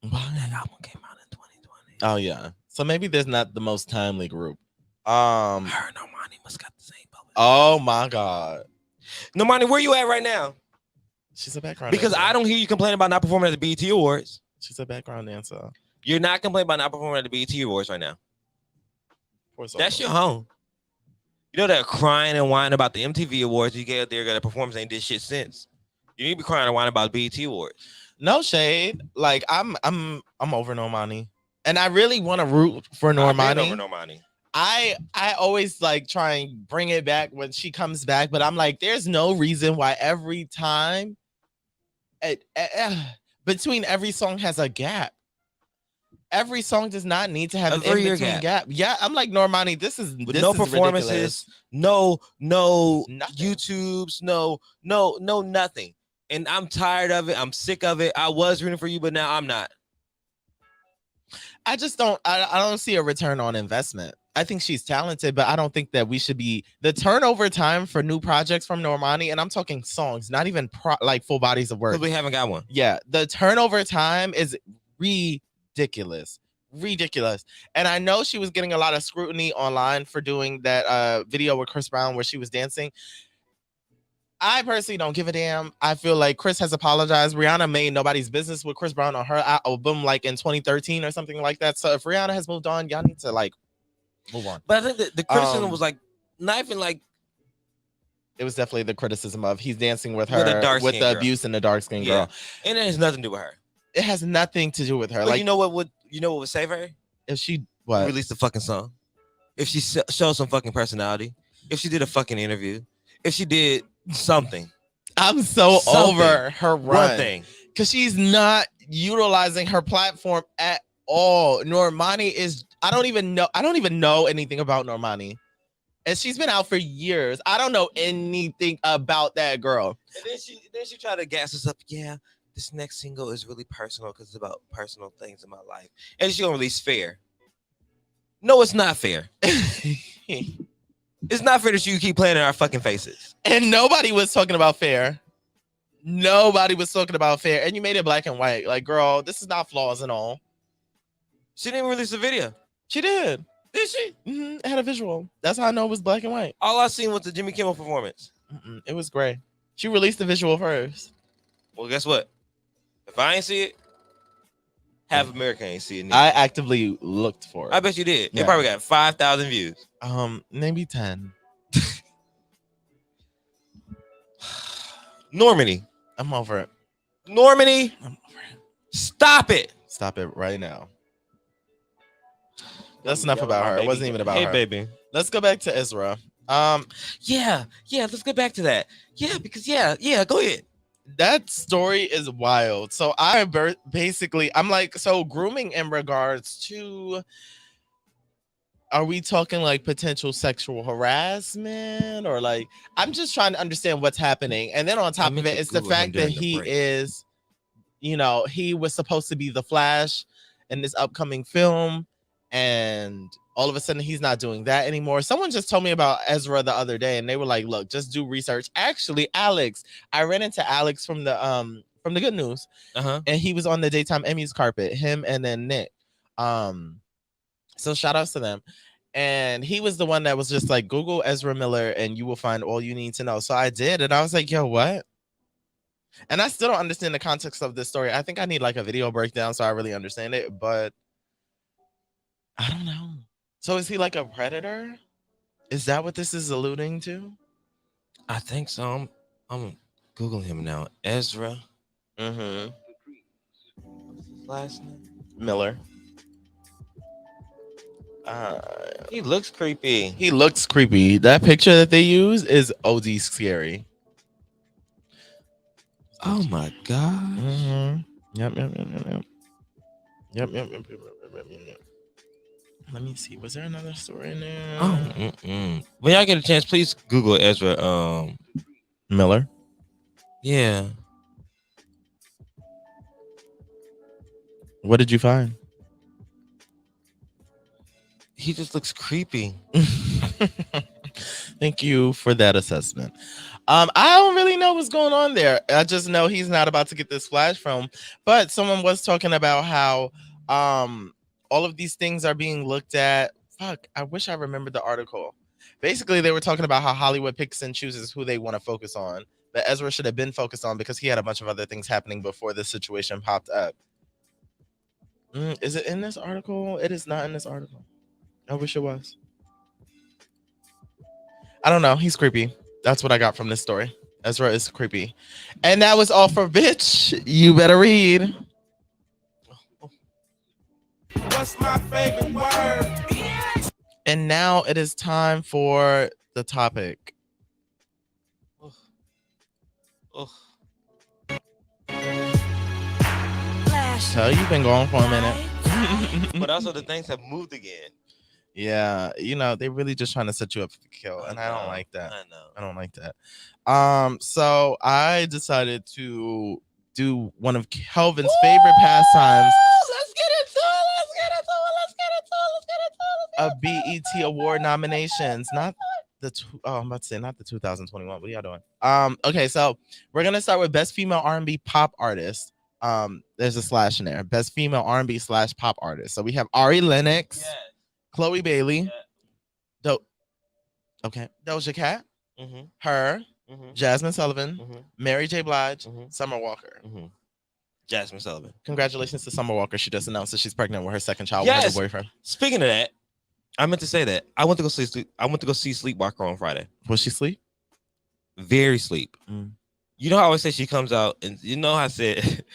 Why? That album came out in 2020. Oh yeah. So maybe there's not the most timely group. Her and Normani must got the same public. Oh my God. Normani, where you at right now? She's a background Because dancer. I don't hear you complaining about not performing at the BET Awards. She's a background dancer. You're not complaining about not performing at the BET Awards right now. That's your home. You know that crying and whining about the MTV Awards. You get out there, got a performance, ain't did shit since. You need to be crying and whining about BET Awards. No shade. Like I'm over Normani, and I really want to root for Normani. I've been over Normani. I always like try and bring it back when she comes back, but I'm like, there's no reason why every time between every song has a gap. every song does not need to have an 3-year in-between gap. Yeah, I'm like, Normani, this is no performances, ridiculous. no Nothing. YouTubes, no nothing. And I'm tired of it. I'm sick of it. I was rooting for you, but now I'm not. I just don't. I don't see a return on investment. I think she's talented, but I don't think that we should be the turnover time for new projects from Normani. And I'm talking songs, not even like full bodies of work. Because we haven't got one. Yeah, the turnover time is ridiculous. And I know she was getting a lot of scrutiny online for doing that video with Chris Brown where she was dancing. I personally don't give a damn. I feel like Chris has apologized. Rihanna made Nobody's Business with Chris Brown on her album like in 2013 or something like that. So if Rihanna has moved on, y'all need to like move on. But I think that the criticism was like not even like it was definitely the criticism of he's dancing with her with the girl. abuse and the dark skin girl. And it has nothing to do with her. It has nothing to do with her. But like you know what would save her? If she released a fucking song, if she showed some fucking personality, if she did a fucking interview, if she did something. I'm so over her run. One thing. Because she's not utilizing her platform at all. Normani is, I don't even know anything about Normani. And she's been out for years. I don't know anything about that girl. And then she tried to gas us up. Yeah, this next single is really personal because it's about personal things in my life. And she's gonna release Fair. No, it's not fair. It's not fair that you keep playing in our fucking faces. And nobody was talking about Fair. Nobody was talking about Fair. And you made it black and white. Like, girl, this is not flaws and all. She didn't even release a video. She did. Did she? It had a visual. That's how I know it was black and white. All I seen was the Jimmy Kimmel performance. It was gray. She released the visual first. Well, guess what? If I ain't see it, half America ain't see it. Neither. I actively looked for it. I bet you did. Yeah. It probably got 5,000 views. Maybe 10. Normani. I'm over it. Normani. I'm over it. Stop it. Stop it right now. That's enough about her. It wasn't even about her. Hey, baby. Let's go back to Ezra. Yeah, let's get back to that. Yeah, because go ahead. That story is wild. So I'm like, so grooming in regards to, are we talking like potential sexual harassment or like, I'm just trying to understand what's happening. And then on top of it, it's the fact that he is, he was supposed to be the Flash in this upcoming film. And all of a sudden he's not doing that anymore. Someone just told me about Ezra the other day and they were like, look, just do research. Actually, Alex, I ran into Alex from the Good News. And he was on the Daytime Emmys carpet, him and then Nick. So shout outs to them. And he was the one that was just like, Google Ezra Miller and you will find all you need to know. So I did. And I was like, yo, what? And I still don't understand the context of this story. I think I need like a video breakdown so I really understand it, but I don't know. So is he like a predator? Is that what this is alluding to? I think so. I'm Googling him now. Ezra. Mm-hmm. What's his last name? Miller. He looks creepy. He looks creepy. That picture that they use is OD scary. Oh my god. Mm-hmm. Yep. Let me see. Was there another story in there? When y'all get a chance, please Google Ezra Miller. Yeah. What did you find? He just looks creepy. Thank you for that assessment. I don't really know what's going on there. I just know he's not about to get this Flash film. But someone was talking about how all of these things are being looked at. Fuck, I wish I remembered the article. Basically, they were talking about how Hollywood picks and chooses who they want to focus on. But Ezra should have been focused on because he had a bunch of other things happening before this situation popped up. Is it in this article? It is not in this article. I wish it was. I don't know. He's creepy. That's what I got from this story. Ezra is creepy. And that was all for Bitch. You better read. What's my favorite word? And now it is time for the topic. So you've been going for a minute. But also the things have moved again. Yeah, you know, they really just trying to set you up for the kill, and I don't like that. I know. I don't like that. So I decided to do one of Kelvin's favorite pastimes. Let's get into it. BET Award nominations, not the I'm about to say not the 2021. What are y'all doing? Okay, so we're gonna start with best female R&B pop artist. There's a slash in there. Best female R&B / pop artist. So we have Ari Lennox, Chloe Bailey, Doja Cat, her, Jasmine Sullivan, Mary J. Blige, Summer Walker. Jasmine Sullivan. Congratulations to Summer Walker. She just announced that she's pregnant with her second child Yes. with her boyfriend. Speaking of that, I meant to say that I went to go see. I went to go see Sleepwalker on Friday. Was she sleep? Very sleep. You know how I always say she comes out, and you know how I said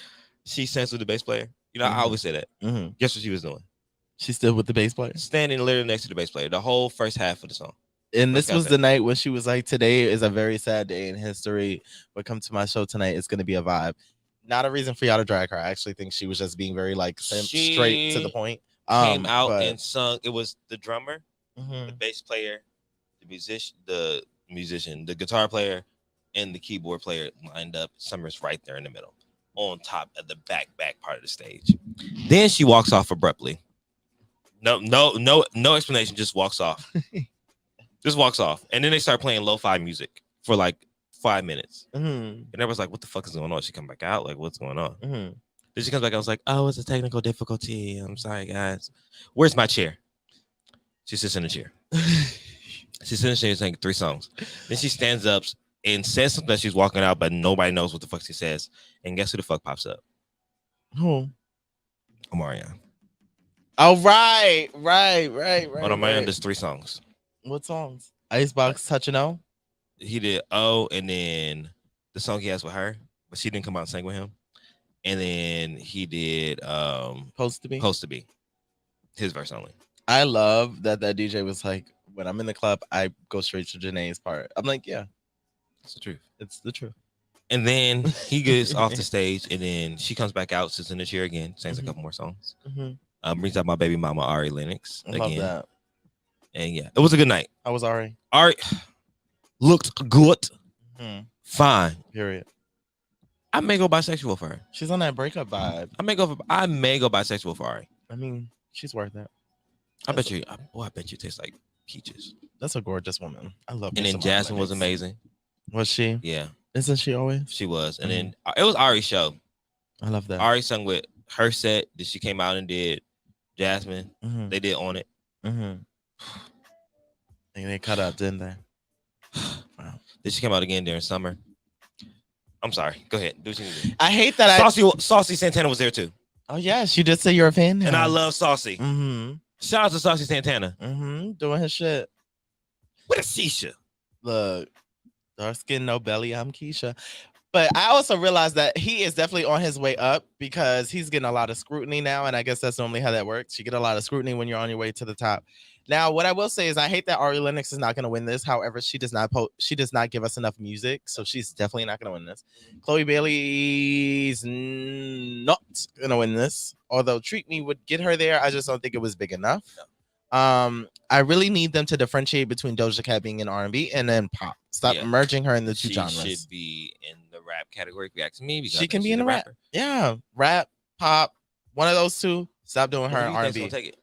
she stands with the bass player. You know I always say that. Guess what she was doing? She stood with the bass player, standing literally next to the bass player the whole first half of the song. And this was the night when she was like, "Today is a very sad day in history, but come to my show tonight. It's gonna be a vibe." Not a reason for y'all to drag her. I actually think she was just being very like straight to the point. Came out and sung. It was the drummer, the bass player, the musician, the guitar player, and the keyboard player lined up. Summer's right there in the middle, on top of the back part of the stage. Then she walks off abruptly. No explanation. Just walks off. Just walks off, and then they start playing lo-fi music for like 5 minutes. And everyone's like, "What the fuck is going on?" She come back out like, "What's going on?" Then she comes back. I was like, "Oh, it's a technical difficulty. I'm sorry, guys. Where's my chair?" She sits in the chair. She sits in the chair saying 3 songs. Then she stands up and says something that she's walking out, but nobody knows what the fuck she says. And guess who the fuck pops up? Who? Omarion. Oh, right. On Omarion does 3 songs. What songs? Icebox, Touch and O. He did O, and then the song he has with her, but she didn't come out and sing with him. And then he did Supposed to Be. His verse only. I love that DJ was like, when I'm in the club, I go straight to Janae's part. I'm like, yeah, it's the truth. It's the truth. And then he gets off the stage, and then she comes back out, sits in the chair again, sings a couple more songs. Brings out my baby mama Ari Lennox again. Love that. And yeah, it was a good night. How was Ari? Ari looked good. Fine. Period. I may go bisexual for her. She's on that breakup vibe. I may go bisexual for Ari. I mean, she's worth it. I bet you taste like peaches. That's a gorgeous woman. I love her. And then Jasmine was amazing. Was she? Yeah. Isn't she always? She was. And then it was Ari's show. I love that. Ari sung with her set that she came out and did. Jasmine. They did On It. And they cut up, didn't they? Wow. Then she came out again during summer. I'm sorry. Go ahead. Do what you need to do. I hate that. Saucy Santana was there too. Oh yes, you did say you're a fan now. And I love Saucy. Shout out to Saucy Santana. Doing his shit. What is Keisha? Look, dark skin, no belly. I'm Keisha. But I also realized that he is definitely on his way up because he's getting a lot of scrutiny now. And I guess that's normally how that works. You get a lot of scrutiny when you're on your way to the top. Now, what I will say is I hate that Ari Lennox is not going to win this. However, she does not give us enough music. So she's definitely not going to win this. Chloe Bailey's not going to win this. Although Treat Me would get her there. I just don't think it was big enough. I really need them to differentiate between Doja Cat being in R&B and then pop. Stop merging her in the two genres. She should be in the rap category if you ask me. Because she can be in the rap. Yeah. Rap, pop, one of those two. Stop doing her in R&B. Take it?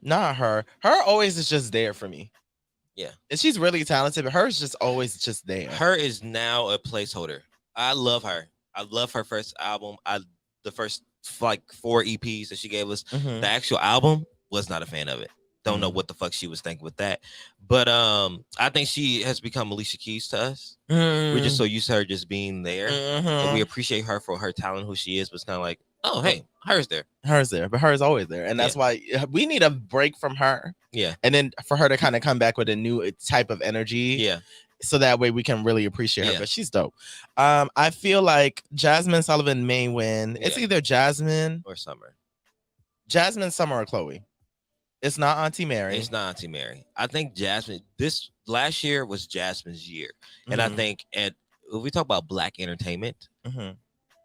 Not her. Her always is just there for me. Yeah. And she's really talented, but hers just always just there. Her is now a placeholder. I love her. I love her first album. The first like 4 EPs that she gave us. The actual album, was not a fan of it. Don't know what the fuck she was thinking with that. But I think she has become Alicia Keys to us. We're just so used to her just being there. And we appreciate her for her talent, who she is, but it's kind of like, oh, hey, hers there. But hers always there. And that's why we need a break from her. Yeah. And then for her to kind of come back with a new type of energy. Yeah. So that way we can really appreciate her. But she's dope. I feel like Jasmine Sullivan may win. It's either Jasmine or Summer. Jasmine, Summer, or Chloe. It's not Auntie Mary. It's not Auntie Mary. I think Jasmine, this last year was Jasmine's year. And I think if we talk about Black entertainment,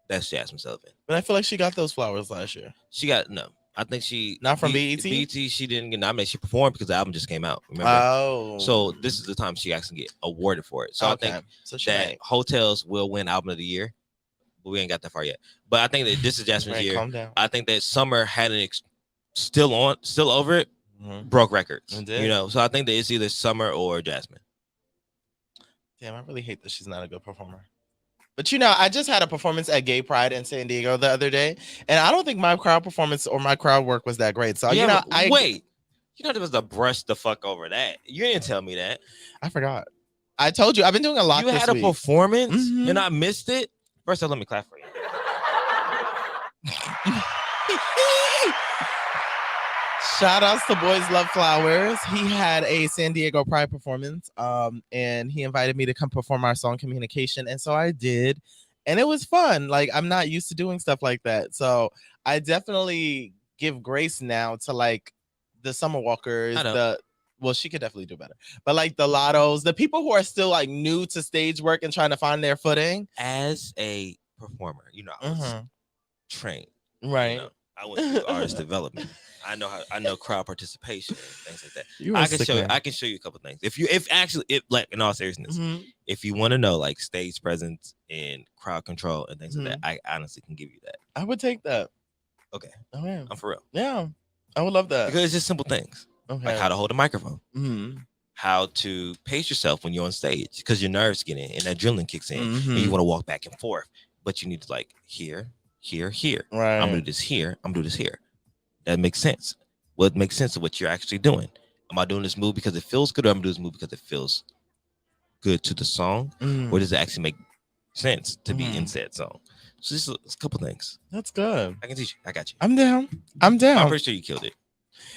That's Jasmine Sullivan. But I feel like she got those flowers last year. She got no. I think she not from BET. BET, she didn't get nominated. She performed because the album just came out. Remember? Oh, so this is the time she actually get awarded for it. So Okay. I think So she that might. Hotels will win album of the year, but we ain't got that far yet. But I think that this is Jasmine's Right, year. calm down. I think that Summer had still over it, broke records. It did. You know, so I think that it's either Summer or Jasmine. Damn, I really hate that she's not a good performer. But you know, I just had a performance at Gay Pride in San Diego the other day, and I don't think my crowd performance or my crowd work was that great. So you know, I wait. You know, there was a brush the fuck over that. You didn't tell me that. I forgot. I told you I've been doing a lot. You this had a week. performance Mhm. and I missed it. First of all, let me clap for you. Shout outs to Boys Love Flowers. He had a San Diego Pride performance, and he invited me to come perform our song Communication, and so I did, and it was fun. Like, I'm not used to doing stuff like that, so I definitely give grace now to like the Summer Walkers. I know. Well, she could definitely do better, but like the Lottos, the people who are still like new to stage work and trying to find their footing. As a performer, you know, I was trained. Right. You know, I went through artist development. I know crowd participation and things like that. You were a sick man. I can show you a couple things. If like in all seriousness, Mhm. if you want to know like stage presence and crowd control and things like that, I honestly can give you that. I would take that. Okay. Oh yeah. I'm for real. Yeah, I would love that. Because it's just simple things. Okay. Like how to hold a microphone. Mhm. How to pace yourself when you're on stage because your nerves get in and adrenaline kicks in and Mhm. you want to walk back and forth, but you need to like here. Right. I'm gonna do this here. I'm gonna do this here. That makes sense. What makes sense of what you're actually doing? Am I doing this move because it feels good, or I'm doing this move because it feels good to the song, or does it actually make sense to be in said song? So this is a couple things. That's good. I can teach you. I got you. I'm down. I'm down. I'm pretty sure you killed it.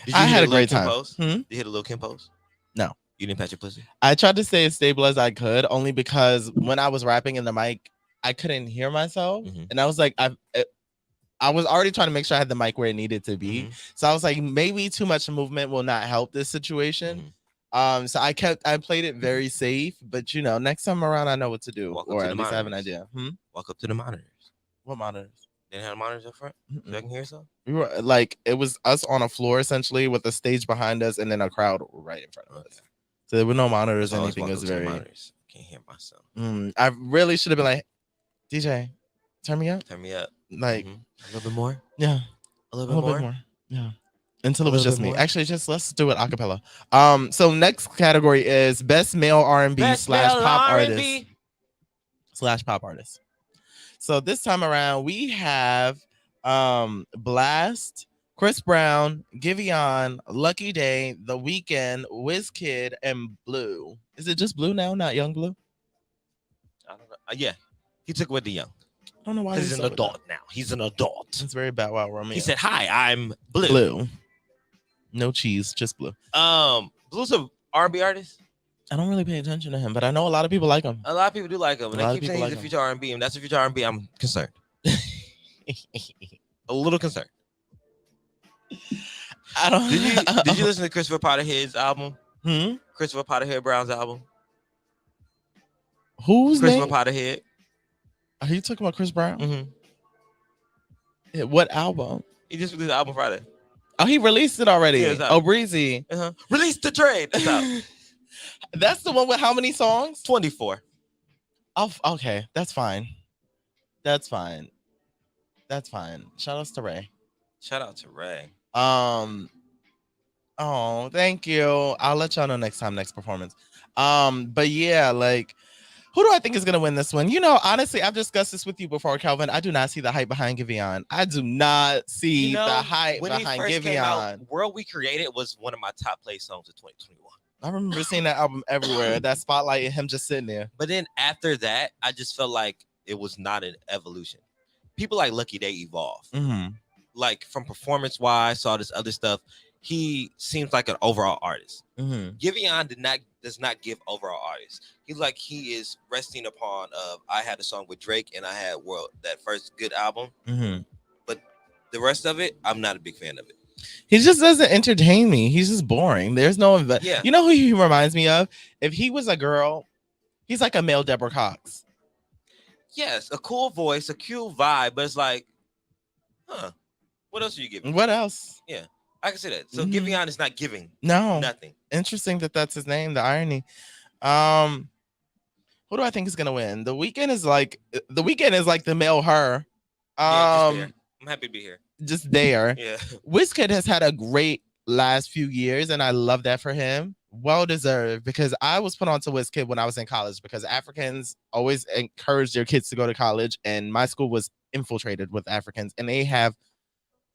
Did you I hit had a Lil' great Kim time. pose? Hmm? You hit a little Kim pose? No. You didn't pat your pussy? I tried to stay as stable as I could, only because when I was rapping in the mic, I couldn't hear myself, and I was like, I was already trying to make sure I had the mic where it needed to be. So I was like, maybe too much movement will not help this situation. So I played it very safe, but you know, next time around, I know what to do, or at least I have an idea. Walk up to the monitors. What monitors? They didn't have monitors up front, so I can hear something. We were like, it was us on a floor essentially with a stage behind us, and then a crowd right in front of us. So there were no monitors or I always anything. It walk was up to the very. monitors. Can't hear myself. I really should have been like, DJ, turn me up. Turn me up. Like a little bit more. Yeah. A little bit more? Yeah. Until it A was little just bit me. more? Actually, just let's do it a cappella. So next category is best male R&B slash male pop R&B. artist. /pop artist. So this time around we have Blast, Chris Brown, Giveon, Lucky Day, The Weeknd, Wizkid, and Blue. Is it just Blue now, not Young Blue? I don't know. Yeah, he took away the young. I don't know why He's an stuck with adult now. He's an adult. that. It's very Bow Wow Romeo. He said, "Hi, I'm Blue." Blue. No cheese, just Blue. Blue's a R&B artist. I don't really pay attention to him, but I know a lot of people like him. A lot of people do like him, and A lot they of keep saying people he's like a future R&B, and that's a future R&B. I'm concerned. A little concerned. I don't. Did you listen to Christopher Potterhead's album? Christopher Potterhead Brown's album. Who's Christopher name? Potterhead? Are you talking about Chris Brown? Mm-hmm. Yeah, what album? He just released the album Friday. Oh, he released it already. Yeah, it's out. Oh, Breezy. Release the trade. That's out. That's the one with how many songs? 24. Oh, okay, that's fine. That's fine. That's fine. Shout outs to Ray. Shout out to Ray. Oh, thank you. I'll let y'all know next performance. But yeah, like, who do I think is gonna win this one? You know, honestly, I've discussed this with you before, Calvin. I do not see the hype behind Giveon. I do not see the hype when he behind first came out, Giveon. World We Created was one of my top play songs of 2021. I remember seeing that album everywhere. That spotlight and him just sitting there. But then after that, I just felt like it was not an evolution. People like Lucky Day evolve. Like from performance wise, all this other stuff. He seems like an overall artist. Giveon does not give overall artist. He is resting upon I had a song with Drake and I had that first good album. But the rest of it, I'm not a big fan of it. He just doesn't entertain me. He's just boring. There's no Yeah. You know who he reminds me of? If he was a girl, he's like a male Deborah Cox. Yes, a cool voice, a cool vibe, but it's like, what else are you giving? What else? Yeah, I can see that. So Giveon is not giving. No. Nothing. Interesting that's his name. The irony. Who do I think is gonna win? The Weeknd is like the male her. Yeah, just there. I'm happy to be here. Just there. Yeah. Wizkid has had a great last few years, and I love that for him. Well deserved, because I was put onto Wizkid when I was in college because Africans always encourage their kids to go to college, and my school was infiltrated with Africans, and they have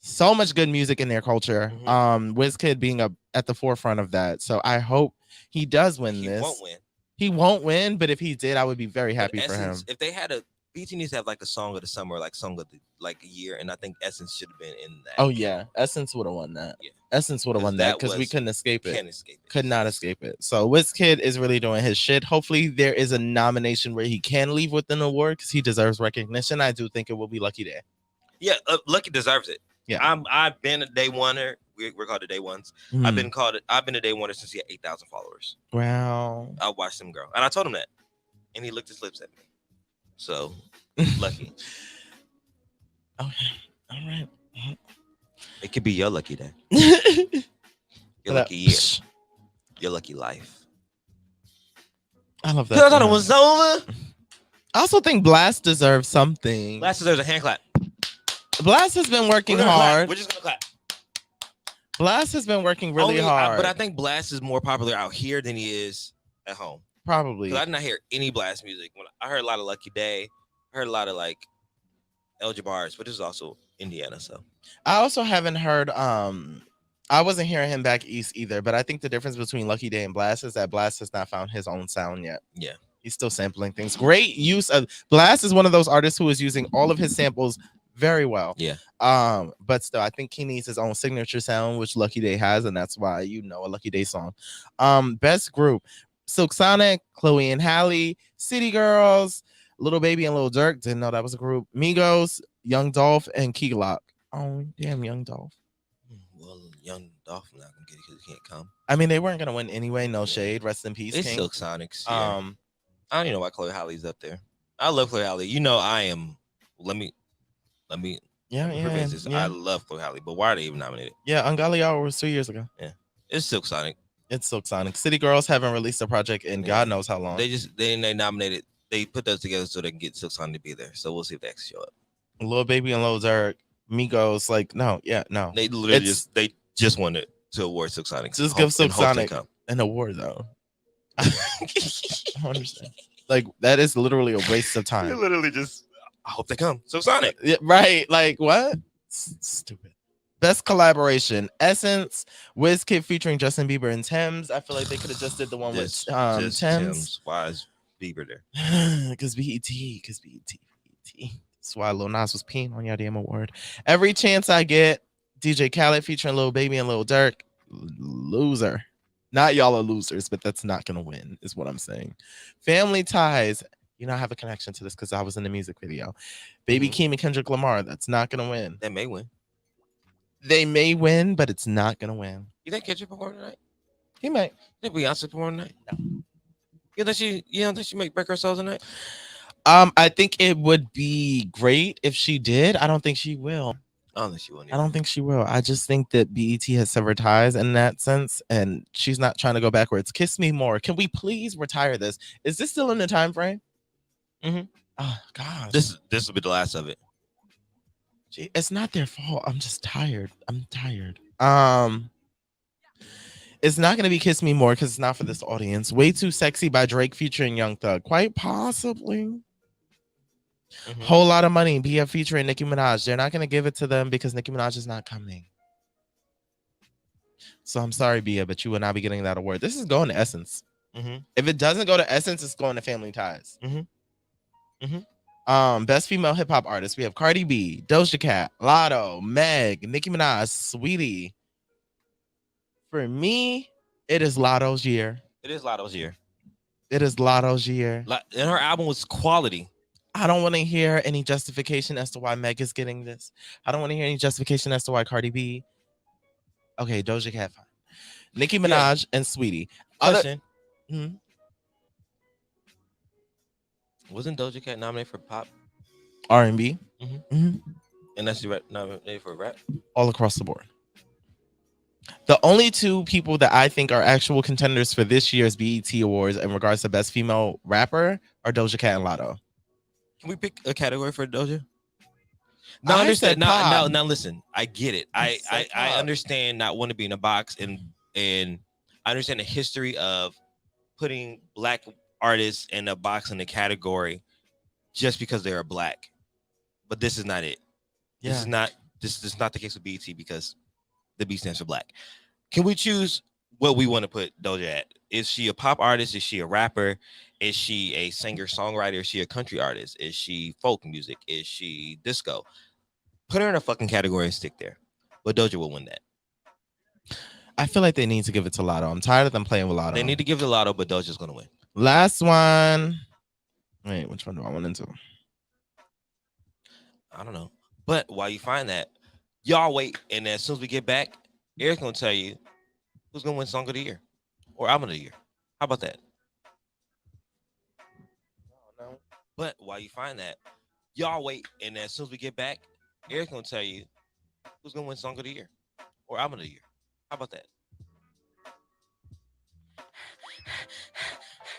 so much good music in their culture. Wizkid being at the forefront of that. So I hope he does win this. Won't win. He won't win, but if he did, I would be very happy for him. If they had BT needs to have like a song of the summer, like song of the a year, and I think Essence should have been in that. Oh yeah, Essence would have won that. Yeah. Essence would have won that because we couldn't escape it. Could not escape it. So Wizkid is really doing his shit. Hopefully there is a nomination where he can leave with an award because he deserves recognition. I do think it will be Lucky Day. Yeah, Lucky deserves it. Yeah, I've been a day oneer. We're called the day ones. I've been a day oneer since he had 8,000 followers. Wow. I watched him grow, and I told him that, and he licked his lips at me. So lucky. Okay. All right. It could be your lucky day. Your lucky year. Your lucky life. I love that. I thought it was over. I also think Blast deserves something. Blast deserves a hand clap. Blast has been working hard. We're just gonna clap. Blast has been working really hard. But I think Blast is more popular out here than he is at home. Probably. I did not hear any Blast music. When I heard a lot of Lucky Day, I heard a lot of like El Jabbar's, but this is also Indiana. So I also haven't heard. I wasn't hearing him back east either. But I think the difference between Lucky Day and Blast is that Blast has not found his own sound yet. Yeah. He's still sampling things. Great use of Blast is one of those artists who is using all of his samples very well. Yeah. But still, I think he needs his own signature sound, which Lucky Day has, and that's why a Lucky Day song. Best group: Silk Sonic, Chloe and Halle, City Girls, Little Baby and Lil Durk. Didn't know that was a group. Migos, Young Dolph, and Key Glock. Oh damn, Young Dolph. Well, Young Dolph not gonna get it because he can't come. I mean, they weren't gonna win anyway. No shade. Rest in peace. It's King. Silk Sonics. Yeah. I don't even know why Chloe Halle's up there. I love Chloe Halle. I am. Let me. Yeah. I love Chloe Halle, but why are they even nominated? Yeah, Ungali Hour was 2 years ago. Yeah, it's Silk Sonic. It's Silk Sonic. City Girls haven't released a project in God knows how long. They nominated. They put those together so they can get Silk Sonic to be there. So we'll see if they actually show up. Lil Baby and Lil Durk, Migos, no. They literally just wanted to award Silk Sonic. Just give Silk Sonic an award though. I don't understand. Like that is literally a waste of time. They literally just. I hope they come. Silk Sonic. Yeah, right. Like what? Stupid. Best collaboration: Essence, Wizkid featuring Justin Bieber and Tems. I feel like they could have just did the one with Tems. Why is Bieber there? Because BET. That's why Lil Nas was peeing on your damn award. Every Chance I Get, DJ Khaled featuring Lil Baby and Lil Durk. Loser. Not y'all are losers, but that's not gonna win, is what I'm saying. Family Ties. I have a connection to this because I was in the music video. Baby Keem and Kendrick Lamar. That's not gonna win. They may win. They may win, but it's not gonna win. You think Kendrick perform tonight? He might. You think Beyonce perform tonight? No. You don't think she make Break Her Soul tonight? I think it would be great if she did. I don't think she will. I don't think she will. I don't think she will. I just think that BET has severed ties in that sense, and she's not trying to go backwards. Kiss Me More. Can we please retire this? Is this still in the time frame? Mm-hmm. Oh gosh. This will be the last of it. Gee, it's not their fault. I'm just tired. I'm tired. It's not gonna be Kiss Me More because it's not for this audience. Way Too Sexy by Drake featuring Young Thug. Quite possibly. Whole Lot of Money, BF featuring Nicki Minaj. They're not gonna give it to them because Nicki Minaj is not coming. So I'm sorry, Bia, but you will not be getting that award. This is going to Essence. If it doesn't go to Essence, it's going to Family Ties. Best female hip hop artist. We have Cardi B, Doja Cat, Lotto, Meg, Nicki Minaj, Sweetie. For me, it is Lotto's year. It is Lotto's year. It is Lotto's year. And her album was quality. I don't want to hear any justification as to why Meg is getting this. I don't want to hear any justification as to why Cardi B. Okay, Doja Cat, fine. Nicki Minaj and Sweetie. Question. Wasn't Doja Cat nominated for pop? R&B. And that's nominated for rap? All across the board. The only two people that I think are actual contenders for this year's BET Awards in regards to Best Female Rapper are Doja Cat and Latto. Can we pick a category for Doja? No, I understand. Now, listen. I get it. I understand not wanting to be in a box, and I understand the history of putting black artists in a box in a category just because they are black. But this is not it. This is not the case with BET because the B stands for black. Can we choose what we want to put Doja at? Is she a pop artist? Is she a rapper? Is she a singer-songwriter? Is she a country artist? Is she folk music? Is she disco? Put her in a fucking category and stick there. But Doja will win that. I feel like they need to give it to Latto. I'm tired of them playing with Latto. They need to give it to Latto, but Doja's going to win. Last one. Wait, which one do I want into? I don't know. But while you find that, y'all wait. And as soon as we get back, Eric's going to tell you who's going to win Song of the Year or Album of the Year. How about that? No. But while you find that, y'all wait. And as soon as we get back, Eric's going to tell you who's going to win Song of the Year or Album of the Year. How about that?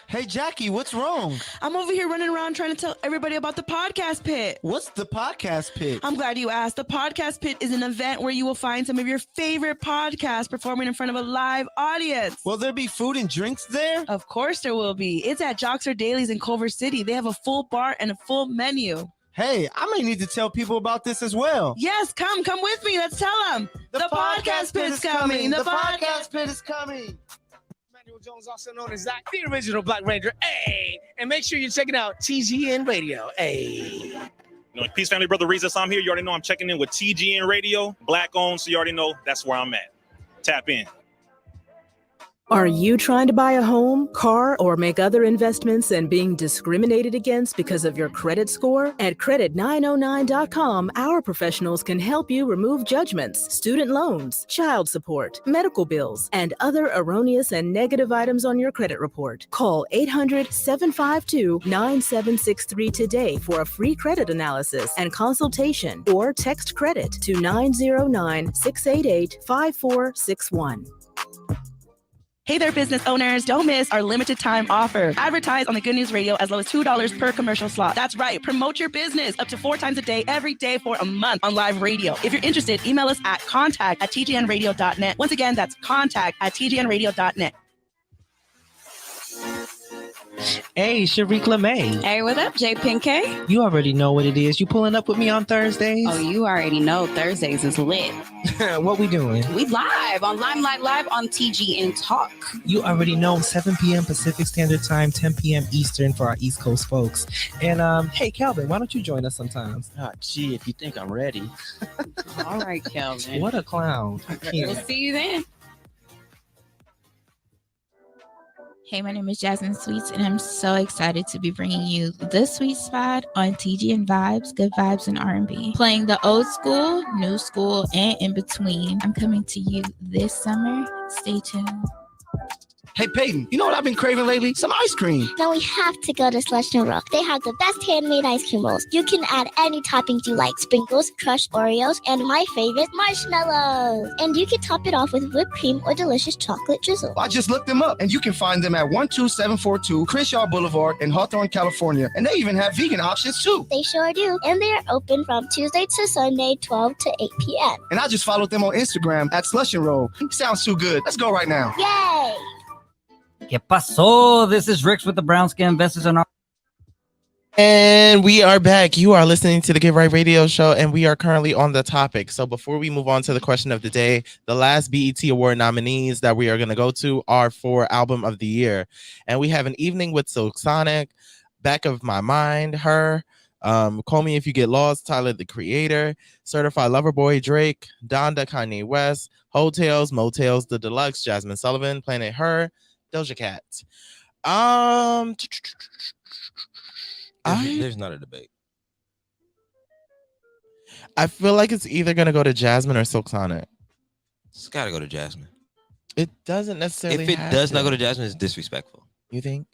Hey, Jackie, what's wrong? I'm over here running around trying to tell everybody about the Podcast Pit. What's the Podcast Pit? I'm glad you asked. The Podcast Pit is an event where you will find some of your favorite podcasts performing in front of a live audience. Will there be food and drinks there? Of course there will be. It's at Joxer Dailies in Culver City. They have a full bar and a full menu. Hey, I may need to tell people about this as well. Yes, come with me. Let's tell them. The Podcast Pit is coming. The Podcast Pit is coming. Jones, also known as Zach, the original Black Ranger. Hey, and make sure you're checking out TGN Radio. Hey. Peace, family, brother Reza. I'm here. You already know I'm checking in with TGN Radio, black owned. So you already know that's where I'm at. Tap in. Are you trying to buy a home, car, or make other investments and being discriminated against because of your credit score? At credit909.com, our professionals can help you remove judgments, student loans, child support, medical bills, and other erroneous and negative items on your credit report. Call 800-752-9763 today for a free credit analysis and consultation, or text credit to 909-688-5461. Hey there, business owners. Don't miss our limited time offer. Advertise on the Good News Radio as low as $2 per commercial slot. That's right. Promote your business up to 4 times a day, every day for a month on live radio. If you're interested, email us at contact@tgnradio.net. Once again, that's contact@tgnradio.net. Hey, Shariq LeMay. Hey, what up, Jay Pinkay? You already know what it is. You pulling up with me on Thursdays? Oh, you already know Thursdays is lit. What we doing? We live on Limelight Live on TGN Talk. You already know 7 p.m. Pacific Standard Time, 10 p.m. Eastern for our East Coast folks. And hey, Calvin, why don't you join us sometimes? Gee, if you think I'm ready. All right, Calvin. What a clown. We'll see you then. Hey, my name is Jasmine Sweets, and I'm so excited to be bringing you The Sweet Spot on TGN Vibes, Good Vibes, and R&B. Playing the old school, new school, and in between. I'm coming to you this summer. Stay tuned. Hey, Peyton, you know what I've been craving lately? Some ice cream. Then we have to go to Slush and Roll. They have the best handmade ice cream rolls. You can add any toppings you like. Sprinkles, crushed Oreos, and my favorite, marshmallows. And you can top it off with whipped cream or delicious chocolate drizzle. I just looked them up, and you can find them at 12742 Crenshaw Boulevard in Hawthorne, California. And they even have vegan options, too. They sure do. And they are open from Tuesday to Sunday, 12 to 8 p.m. And I just followed them on Instagram at Slush and Roll. Sounds too good. Let's go right now. Yay! ¿Qué pasó? This is Ricks with the Brown Skin Investors on our. And we are back. You are listening to the Get Right Radio Show, and we are currently on the topic. So before we move on to the question of the day, the last BET Award nominees that we are going to go to are for Album of the Year. And we have An Evening with Silk Sonic, Back of My Mind, Her, Call Me If You Get Lost, Tyler, the Creator, Certified Lover Boy, Drake, Donda, Kanye West, Hotels, Motels, The Deluxe, Jasmine Sullivan, Planet Her, Doja Cat. There's not a debate. I feel like it's either gonna go to Jasmine or Silk Sonic. It's gotta go to Jasmine. It doesn't necessarily. If it does not go to Jasmine, it's disrespectful. You think?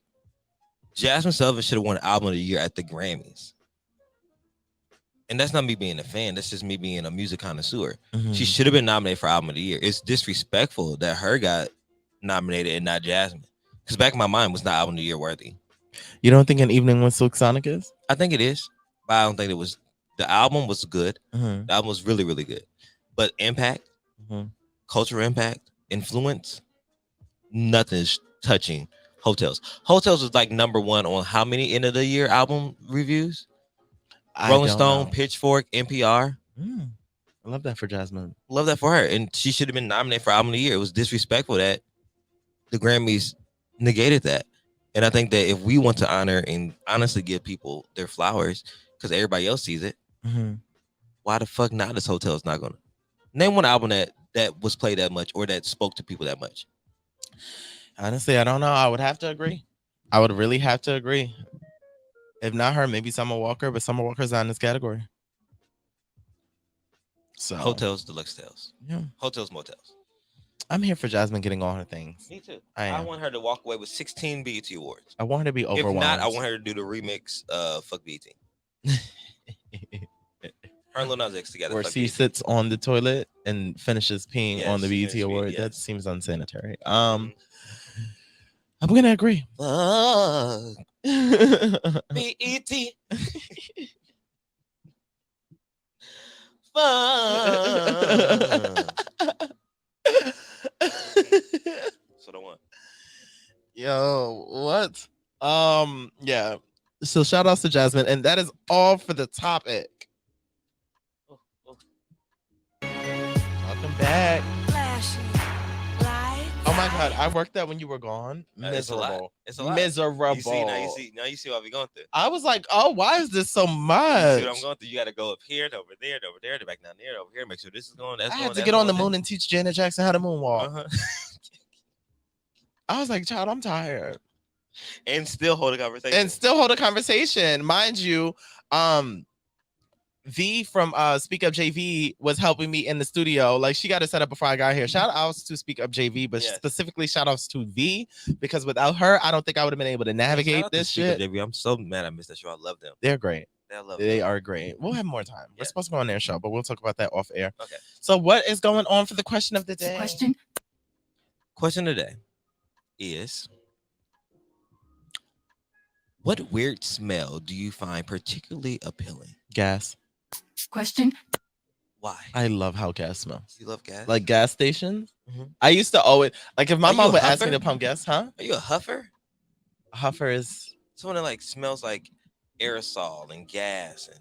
Jasmine Sullivan should have won Album of the Year at the Grammys. And that's not me being a fan. That's just me being a music connoisseur. Mhm. She should have been nominated for Album of the Year. It's disrespectful that her got nominated and not Jasmine. Because back in my mind was not Album of the Year worthy. You don't think An Evening with Silk Sonic is? I think it is, but I don't think it was. The album was good. Mhm. The album was really, really good. But impact, Mhm. cultural impact, influence, nothing's touching Hotels. Hotels was like number one on how many end of the year album reviews? Rolling don't Stone, know. Pitchfork, NPR. I love that for Jasmine. Love that for her. And she should have been nominated for Album of the Year. It was disrespectful that the Grammys negated that. And I think that if we want to honor and honestly give people their flowers, because everybody else sees it, why the fuck not? This Hotel's not gonna name one album that was played that much or that spoke to people that much. Honestly, I don't know. I would have to agree. I would really have to agree. If not her, maybe Summer Walker, but Summer Walker's not in this category. So Hotels, Deluxe Tales. Yeah. Hotels, Motels. I'm here for Jasmine getting all her things. Me too. I am. want her to walk away with 16 BET Awards. I want her to be If overwhelmed. not, I want her to do the remix Fuck BET. Her and Lil Nas X together. Where Fuck she BET. sits on the toilet and finishes peeing Yes, on the BET finishes peeing, award. yes. That seems unsanitary. I'm gonna agree. Fuck BET. Fuck. So the one. Yo, what? Yeah. So shout outs to Jasmine, and that is all for the topic. Welcome back. Oh my god, I worked that when you were gone. It's a lot. Miserable. It's a lot. Miserable. You see, now you see what we're going through. I was like, oh, why is this so You much? see what I'm going through? You got to go up here, to over there, to over there, to back down there, to over here. Make sure this is going. That's I going. had to that's get on the going, moon and teach Janet Jackson how to moonwalk. Uh-huh. I was like, child, I'm tired. And still hold a conversation. And still hold a conversation. Mind you, V from Speak Up JV was helping me in the studio. Like, she got it set up before I got here. Shout outs to Speak Up JV, but Yes. specifically shout outs to V, because without her, I don't think I would have been able to Shout navigate out to this Speak Up shit. JV. I'm so mad I missed that show. I love them. They're great. I love They them. are great. We'll have more time. We're supposed to go on their show, but we'll talk about that off air. Okay. So, what is going on for the question of the day? Question today is: what weird smell do you find particularly appealing? Gas. Question. Why? I love how gas smells. You love gas? Like gas stations. Mhm. I used to always like if my Are you mom a would ask me huffer? to pump gas, huh? Are you a huffer? Huffer is Someone that like smells like aerosol and gas and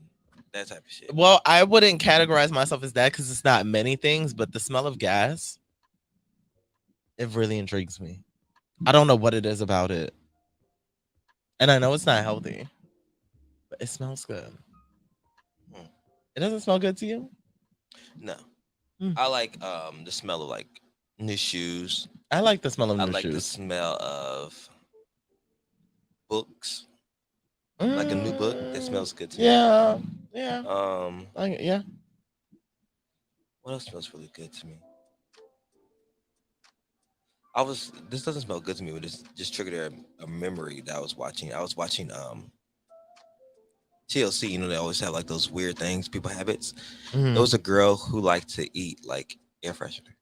that type of shit. well, I wouldn't categorize myself as that because it's not many things, but the smell of gas, it really intrigues me. I don't know what it is about it. And I know it's not healthy, but it smells good. It doesn't smell good to you? No. I like the smell of like new shoes. I like the smell of I new like the shoes. smell of books. Like a new book that smells good to me. Yeah. Yeah. Yeah. What else smells really good to me? This doesn't smell good to me, but this just triggered a memory that I was watching. I was watching TLC, you know, they always have like those weird things, people habits. Mhm. There was a girl who liked to eat like air freshener.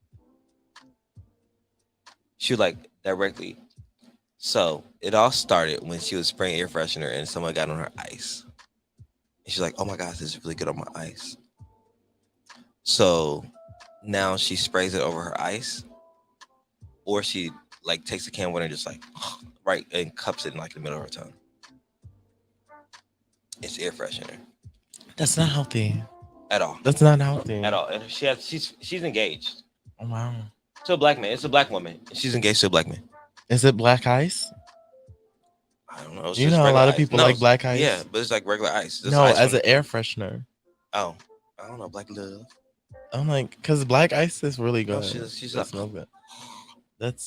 She would like directly. So it all started when she was spraying air freshener and someone got on her ice. And she's like, oh my gosh, this is really good on my ice. So now she sprays it over her ice. Or she like takes a can of water and just like right and cups it in like the middle of her tongue. It's air freshener. That's not healthy. At all. That's not healthy. At all. And she's engaged. Oh, wow. To a black man. It's a black woman. She's engaged to a black man. Is it black ice? I don't know. It's You just know, a regular lot of ice. people No, like black ice. Yeah, but it's like regular ice. Just No, ice as from- an air freshener. Oh, I don't know. Black love. I'm like, because black ice is really No, good. she's That like, smells good.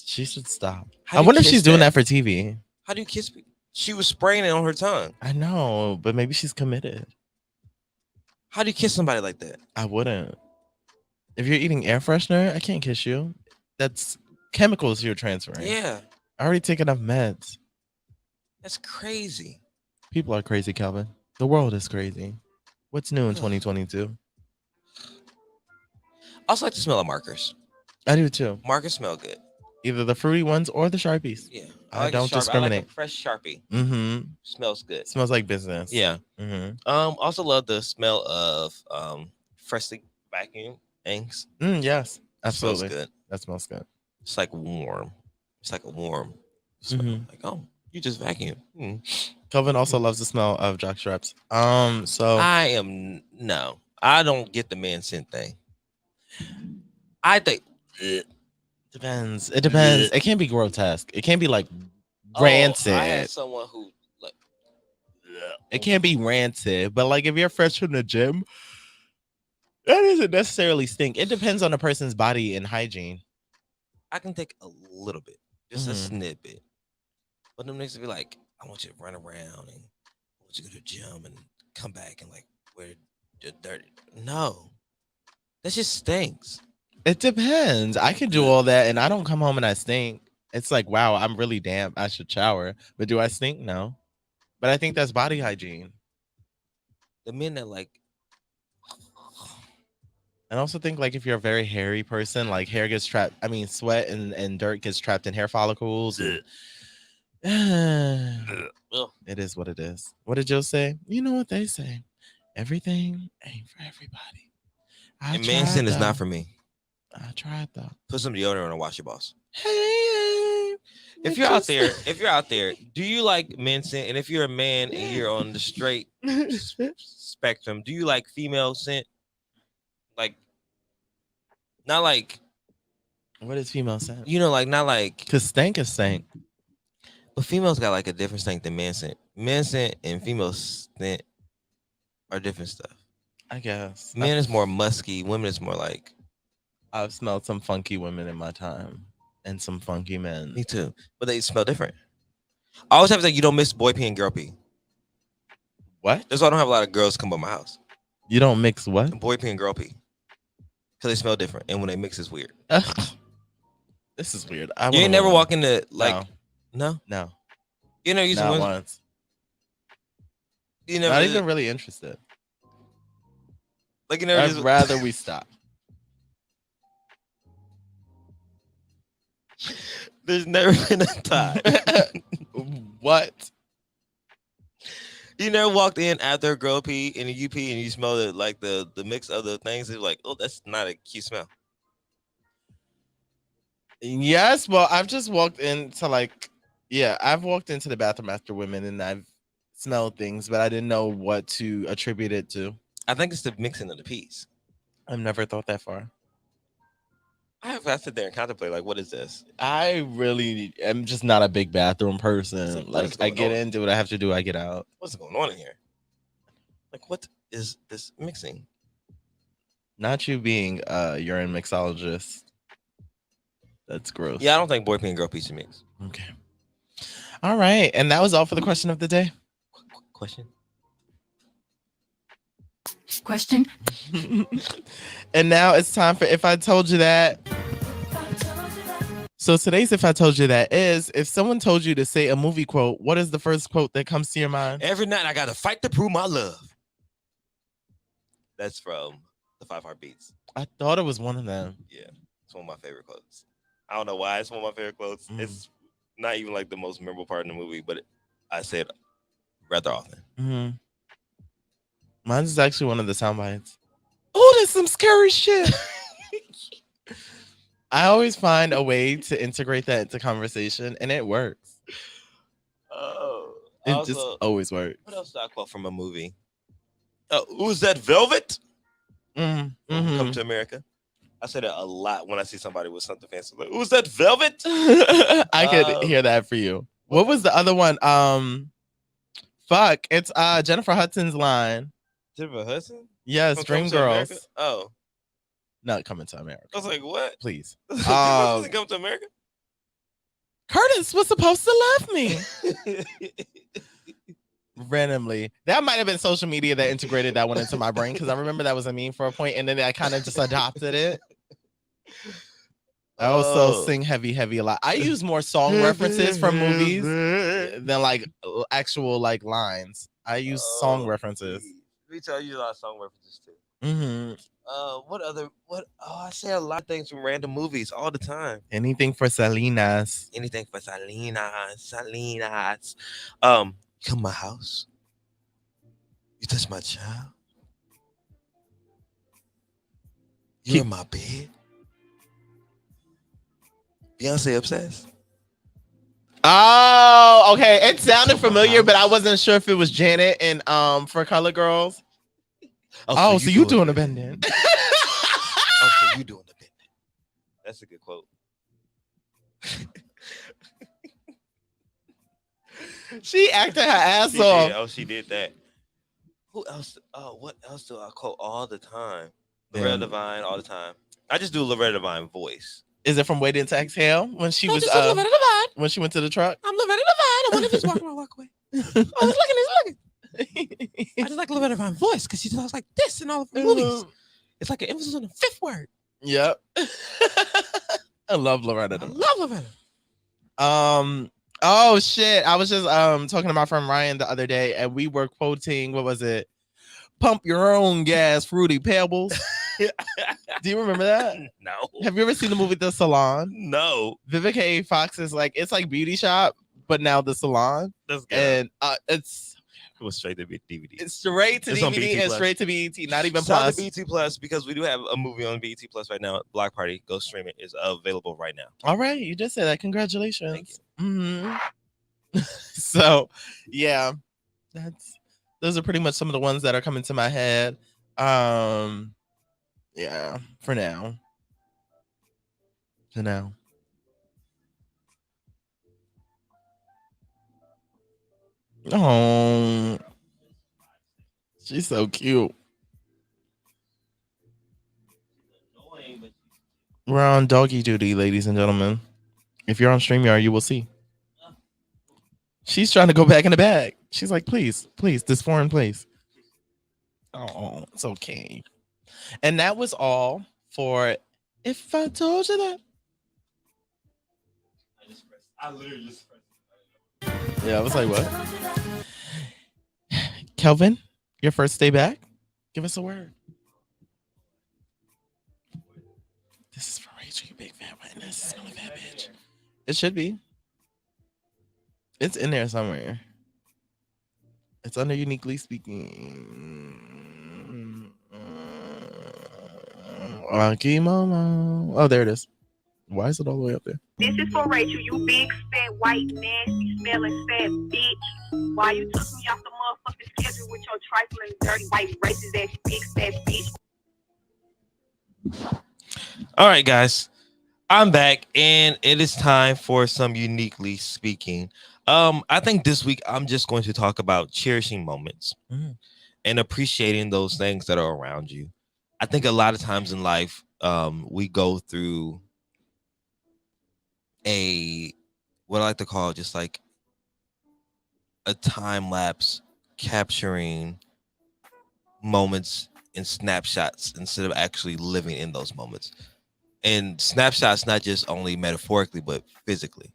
She should stop. How I do you wonder if kiss she's doing that? that for TV. how do you kiss people? She was spraying it on her tongue. I know, but maybe she's committed. How do you kiss somebody like that? I wouldn't. If you're eating air freshener, I can't kiss you. That's chemicals you're transferring. Yeah. I already take enough meds. That's crazy. People are crazy, Calvin. The world is crazy. What's new in 2022? I also like to smell of markers. I do too. Markers smell good. Either the fruity ones or the Sharpies. Yeah. I like don't discriminate. I like a fresh Sharpie. Mm-hmm. Smells good. Smells like business. Yeah. Mm-hmm. Also love the smell of freshly vacuum inks. Yes. Absolutely. Smells good. That smells good. It's like warm. It's like a warm smell. Mhm. Like, oh, you just vacuum. Kelvin also loves the smell of jock straps. So I don't get the man scent thing. I think depends. It depends. It can't be grotesque. It can't be like rancid. I had someone who like It can't be rancid, but like if you're fresh from the gym, that doesn't necessarily stink. It depends on the person's body and hygiene. I can take a little bit, just a Mhm. snippet. But them niggas be like, I want you to run around and I want you to go to the gym and come back and like wear the dirty. No, that just stinks. It depends. I can do all that and I don't come home and I stink. It's like, wow, I'm really damp. I should shower. But do I stink? No. But I think that's body hygiene. The men that like, I also think like if you're a very hairy person, like hair gets trapped. I mean, sweat and dirt gets trapped in hair follicles. And, it is what it is. What did Jill say? You know what they say. Everything ain't for everybody. and man scent is not for me. I tried though. Put some deodorant on and wash your balls. Hey, If you're out there, do you like men scent? And if you're a man and you're on the straight spectrum, do you like female scent? Like, not like, what is female scent? you know, like not like, Cause stank is stank. but females got like a different scent than man scent. Men scent and female scent are different stuff. I guess. Men is more musky. Women is more like. I've smelled some funky women in my time and some funky men. Me too, but they smell different. I always have to say you don't mix boy pee and girl pee. What? That's why I don't have a lot of girls come by my house. You don't mix what? Boy pee and girl pee, because they smell different, and when they mix, it's weird. This is weird. You ain't never walk into like no. You know, you Not once. You never Not even really interested. like you never. I'd just, rather we stop. There's never been a time. What? You never walked in after a girl pee and you pee and you smell it like the mix of the things. It's like, oh, that's not a cute smell. Yes, well, I've just walked into I've walked into the bathroom after women and I've smelled things, but I didn't know what to attribute it to. I think it's the mixing of the peas. I've never thought that far. I have to sit there and contemplate, like, what is this? I really am just not a big bathroom person. What Like is I going get on? in, do what I have to do, I get out. What's going on in here? Like, what is this mixing? Not you being a urine mixologist. That's gross. Yeah, I don't think boy pee and girl pee should mix. Okay. All right. And that was all for the question of the day. Question? Question. And now it's time for If I Told You That. So today's If I Told You That is, if someone told you to say a movie quote, what is the first quote that comes to your mind? Every night I gotta fight to prove my love. That's from the 5 Heartbeats. I thought it was one of them. Yeah, it's one of my favorite quotes. I don't know why it's one of my favorite quotes. It's not even like the most memorable part in the movie, but I say it rather often. Mm-hmm. Mine's is actually one of the sound bites. Oh, that's some scary shit. I always find a way to integrate that into conversation, and it works. Oh, It just always works. What else did I quote from a movie? Who's that Velvet? From Come to America. I say that a lot when I see somebody with something fancy. Like, who's that Velvet? I could hear that for you. What was the other one? It's Jennifer Hudson's line. Jennifer Hudson? Yes, From Come to Dreamgirls. America? Oh, Not Coming to America. I was like, what? Please. Doesn't Come to America? Curtis was supposed to love me. Randomly. That might have been social media that integrated that one into my brain because I remember that was a meme for a point and then I kind of just adopted it. I also sing heavy a lot. I use more song references from movies than like actual like lines. I use song references. We tell you a lot of song references too. Mm-hmm. I say a lot of things from random movies all the time. Anything for Salinas. Anything for Salinas. You come to my house. You touch my child. You're in my bed. Beyonce obsessed. Oh, okay. It sounded familiar, but I wasn't sure if it was Janet and For Color Girls. Oh, so you doing the bending? So you doing the bending? That's a good quote. She acted her ass off. She did that. Who else? What else do I quote all the time? Yeah. Loretta Devine all the time. I just do Loretta Devine voice. Is it from Waiting to Exhale when she was when she went to the truck? I'm Loretta Devine. And when if he's walking around, walk away. Oh, he's looking. I just like Loretta Devine's voice because she talks like this in all of the movies. It's like an emphasis on the fifth word. Yep. I love Loretta. I love Loretta. Oh shit. I was just talking to my friend Ryan the other day, and we were quoting, what was it? Pump your own gas, Fruity Pebbles. Do you remember that? No. Have you ever seen the movie The Salon? No. Vivica A. Fox is like, it's like Beauty Shop, but now The Salon. That's good. And it was straight to DVD. It's straight to DVD and straight to BET, not even Shout out Plus. to BET Plus because we do have a movie on BET Plus right now. Block Party, go stream it. Is available right now. All right, you just said that. Congratulations. Mm-hmm. So, yeah, those are pretty much some of the ones that are coming to my head. Yeah, for now. Oh, she's so cute. We're on doggy duty, ladies and gentlemen. If you're on StreamYard, you will see. She's trying to go back in the bag. She's like, please, this foreign place. Oh, it's okay. And that was all for If I Told You That. I literally just pressed. Yeah, I was like, what? Kelvin, your first day back? Give us a word. This is for Rachel, you big fat witness. Smell of that bitch. It should be. It's in there somewhere. It's under Uniquely Speaking. Oh, there it is. Why is it all the way up there? This is for Rachel, you big, fat, white, nasty, smelling, fat bitch. Why you took me off the motherfucking schedule with your trifling, dirty, white, racist ass, big, fat bitch. All right, guys. I'm back, and it is time for some Uniquely Speaking. I think this week I'm just going to talk about cherishing moments and appreciating those things that are around you. I think a lot of times in life, we go through what I like to call just like a time lapse capturing moments in snapshots instead of actually living in those moments. And snapshots, not just only metaphorically, but physically.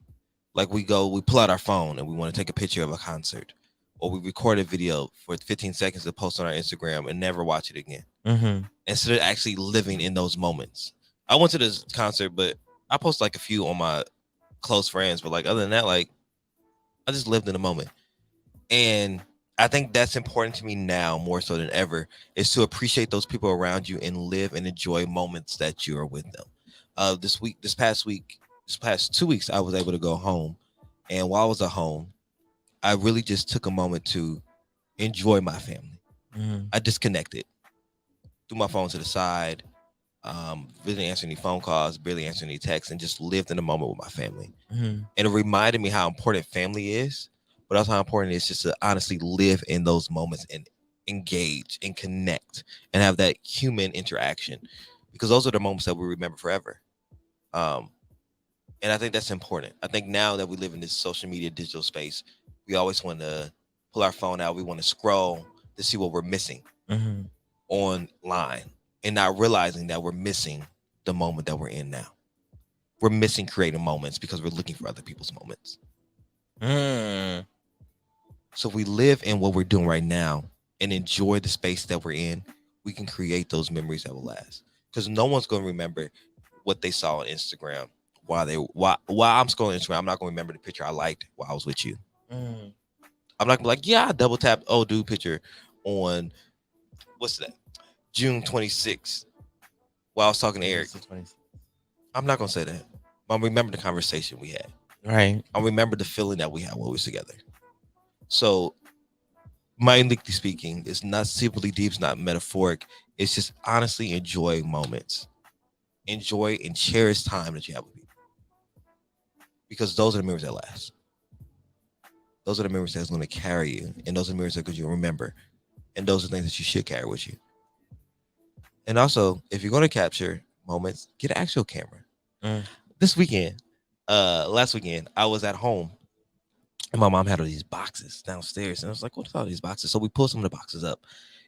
Like we pull out our phone and we want to take a picture of a concert, or we record a video for 15 seconds to post on our Instagram and never watch it again. Instead of actually living in those moments. I went to this concert, but I posted like a few on my close friends, but like other than that, like I just lived in the moment. And I think that's important to me now more so than ever, is to appreciate those people around you and live and enjoy moments that you are with them. This past 2 weeks, I was able to go home. And while I was at home, I really just took a moment to enjoy my family. I disconnected, threw my phone to the side, didn't answer any phone calls, barely answer any texts, and just lived in the moment with my family. And it reminded me how important family is, but also how important it is just to honestly live in those moments and engage and connect and have that human interaction, because those are the moments that we remember forever. And I think that's important. I think now that we live in this social media digital space, we always want to pull our phone out. We want to scroll to see what we're missing online and not realizing that we're missing the moment that we're in now. we're missing creative moments because we're looking for other people's moments. So if we live in what we're doing right now and enjoy the space that we're in, we can create those memories that will last. Because no one's going to remember what they saw on Instagram while I'm scrolling Instagram. I'm not going to remember the picture I liked while I was with you. I'm not going to be like, yeah, I double tapped old dude picture on what's that? June 26th while I was talking to Eric. I'm not going to say that. But I remember the conversation we had. Right. I remember the feeling that we had while we were together. So, mindedly speaking, it's not simply deep, it's not metaphoric. It's just honestly enjoy moments. Enjoy and cherish time that you have with people. Because those are the memories that last. Those are the memories that's going to carry you. And those are the memories that you'll remember. And those are things that you should carry with you. And also, if you're going to capture moments, get an actual camera. This weekend, last weekend, I was at home. And my mom had all these boxes downstairs. And I was like, what are all these boxes? So we pulled some of the boxes up.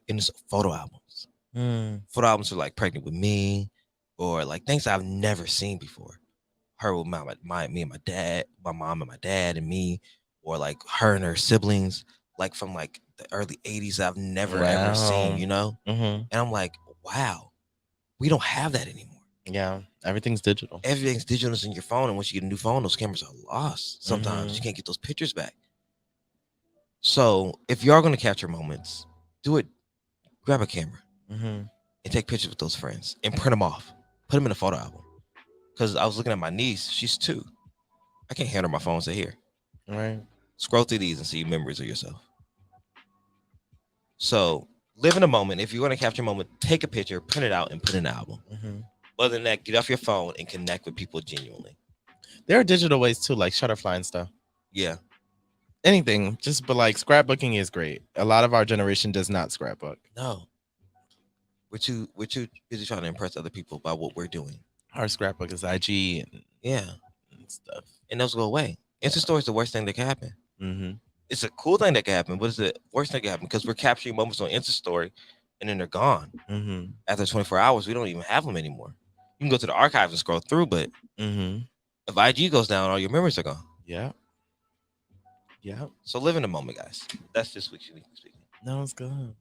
And it's photo albums. Photo albums are like Pregnant with Me. Or like things I've never seen before. Her with me and my dad. My mom and my dad and me. Or like her and her siblings. Like from like the early 80s I've never ever seen, you know? And I'm like, wow. We don't have that anymore. Yeah, everything's digital. Everything's digital in your phone, and once you get a new phone, those cameras are lost. Sometimes you can't get those pictures back. So if you are going to capture moments, do it. Grab a camera and take pictures with those friends and print them off. Put them in a photo album. Because I was looking at my niece. She's 2. I can't hand her my phone and say, here. Right. Scroll through these and see memories of yourself. So live in a moment. If you want to capture a moment, take a picture, print it out, and put it in an album. Other than that, get off your phone and connect with people genuinely. There are digital ways too, like Shutterfly and stuff. Yeah. Anything, but like scrapbooking is great. A lot of our generation does not scrapbook. No. We're too busy trying to impress other people by what we're doing. Our scrapbook is IG and stuff. And those go away. Insta story is the worst thing that can happen. It's a cool thing that can happen, but it's the worst thing that can happen because we're capturing moments on Insta story and then they're gone. After 24 hours, we don't even have them anymore. You can go to the archives and scroll through, but if IG goes down, all your memories are gone. Yeah. So live in the moment, guys. That's just what you need to speak. No, it's good.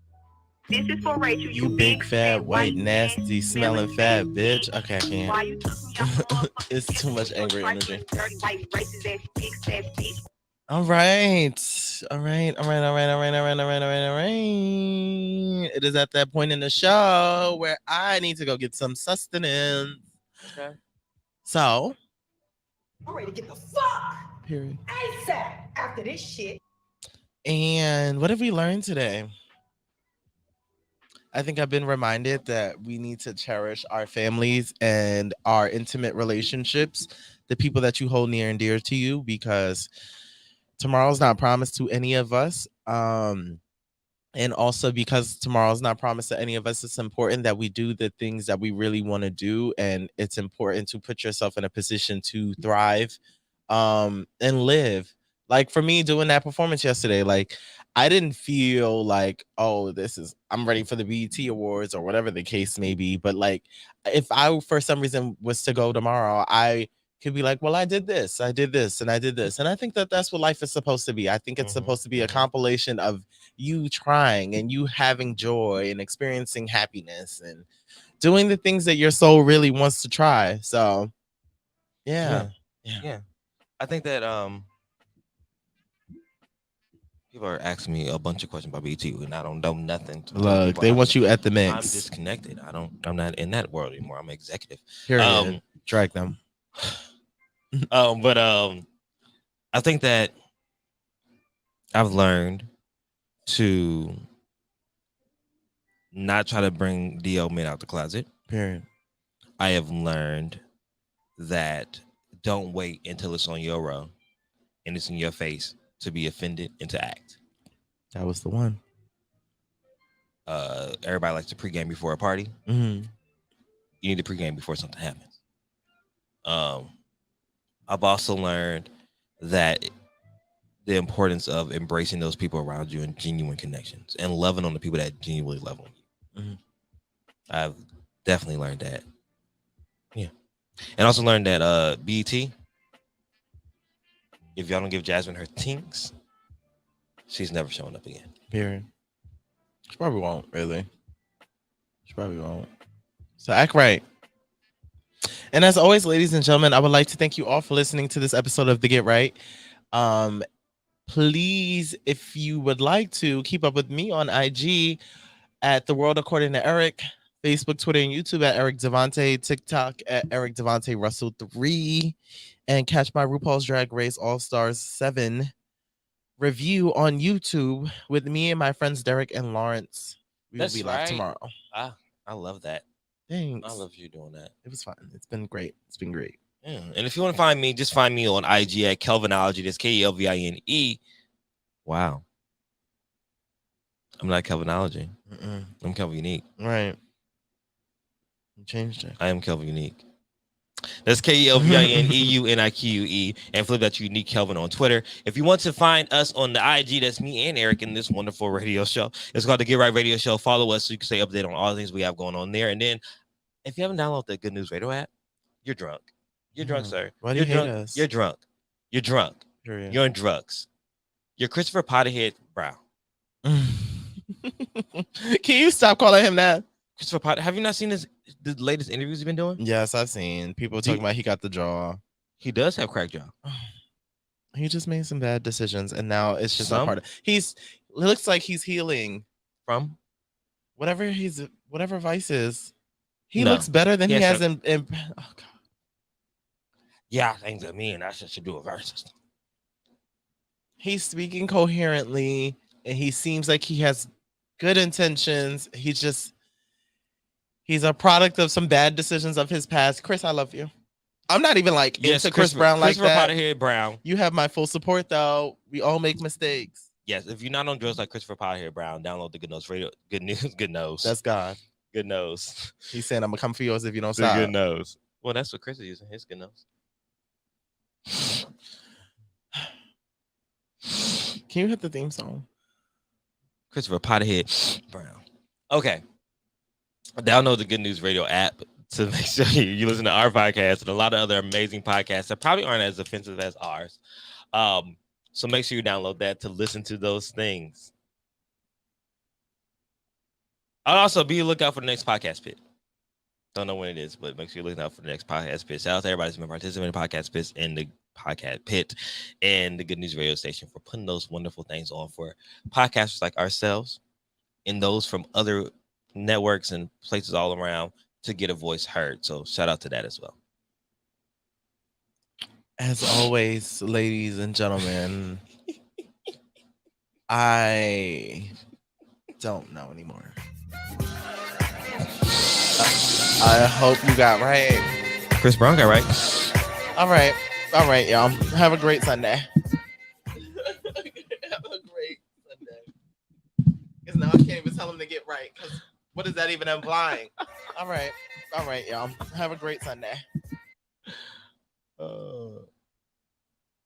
This is for Rachel. You big fat white nasty smelling fat bitch. Okay, I can't. It's too much angry energy. All right. It is at that point in the show where I need to go get some sustenance. Okay. So. I'm ready to get the fuck. Period. ASAP after this shit. And what have we learned today? I think I've been reminded that we need to cherish our families and our intimate relationships, the people that you hold near and dear to you, because tomorrow's not promised to any of us. And also because tomorrow's not promised to any of us, it's important that we do the things that we really want to do. And it's important to put yourself in a position to thrive and live. Like for me doing that performance yesterday, like I didn't feel like, oh, I'm ready for the BET Awards or whatever the case may be. But like if I, for some reason, was to go tomorrow, I could be like, well, I did this, and I did this. And I think that that's what life is supposed to be. I think it's supposed to be a compilation of you trying and you having joy and experiencing happiness and doing the things that your soul really wants to try. So, yeah. I think that people are asking me a bunch of questions about BET and I don't know nothing. Look, they want you at the mix. I'm disconnected. I'm not in that world anymore. I'm an executive. Period. Drag them. But I think that I've learned to not try to bring DL men out the closet. Period. I have learned that don't wait until it's on your row and it's in your face to be offended and to act. That was the one. Everybody likes to pregame before a party. You need to pregame before something happens. I've also learned that the importance of embracing those people around you and genuine connections and loving on the people that genuinely love on you. I've definitely learned that. Yeah. And also learned that BT, if y'all don't give Jasmine her tinks, she's never showing up again. Period. She probably won't, really. She probably won't. So act right. And as always, ladies and gentlemen, I would like to thank you all for listening to this episode of The Get Right. Please, if you would like to, keep up with me on IG at The World According to Eric, Facebook, Twitter, and YouTube at Eric Devante, TikTok at Eric Devante Russell 3, and catch my RuPaul's Drag Race All Stars 7 review on YouTube with me and my friends Derek and Lawrence. We will be live tomorrow. I love that. Thanks. I love you doing that. It was fun. It's been great. It's been great. Yeah. And if you want to find me, just find me on IG at Kelvinology. That's KELVINE. Wow. I'm not Kelvinology. I'm Kelvin Unique. Right. You changed it. I am Kelvin Unique. That's KELVINEUNIQUE, and flip that Unique Kelvin on Twitter. If you want to find us on the IG, that's me and Eric in this wonderful radio show. It's called the Get Right Radio Show. Follow us so you can stay updated on all the things we have going on there. And then if you haven't downloaded the Good News Radio app, you're drunk. You're drunk, sir. Why do you drunk. hate us? You're drunk. You're drunk. Period. You're on drugs. You're Christopher Potterhead Brown. Can you stop calling him that? Christopher Potter. Have you not seen the latest interviews he's been doing? Yes, I've seen people talking about he got the jaw. He does have crack jaw. He just made some bad decisions, and now it's just not part of. It looks like he's healing from whatever vice is. He looks better than he has in. Oh God. Yeah, things that me and I should do a verse system. He's speaking coherently, and he seems like he has good intentions. He's a product of some bad decisions of his past. Chris, I love you. I'm not even into Chris Brown like that. Christopher Potterhead Brown. You have my full support, though. We all make mistakes. Yes, if you're not on drugs like Christopher Potterhead Brown, download the Good Nose Radio. Good news, good nose. That's God. Good nose. He's saying I'm gonna come for yours if you don't stop. Good nose. Well, that's what Chris is using. His good nose. Can you hit the theme song? Christopher Potterhead Brown. Okay. Download the Good News Radio app to make sure you listen to our podcast and a lot of other amazing podcasts that probably aren't as offensive as ours. So make sure you download that to listen to those things. I'll also be a lookout for the next podcast pit. Don't know when it is, but make sure you're looking out for the next podcast pit. Shout out to everybody who's been participating in the podcast pits and the podcast pit and the Good News Radio Station for putting those wonderful things on for podcasters like ourselves and those from other networks and places all around to get a voice heard. So shout out to that as well. As always, ladies and gentlemen, I don't know anymore. I hope you got right. Chris Brown got right. All right, y'all. Have a great Sunday. Have a great Sunday. Because now I can't even tell him to get right. Because what is that even implying? All right, y'all. Have a great Sunday.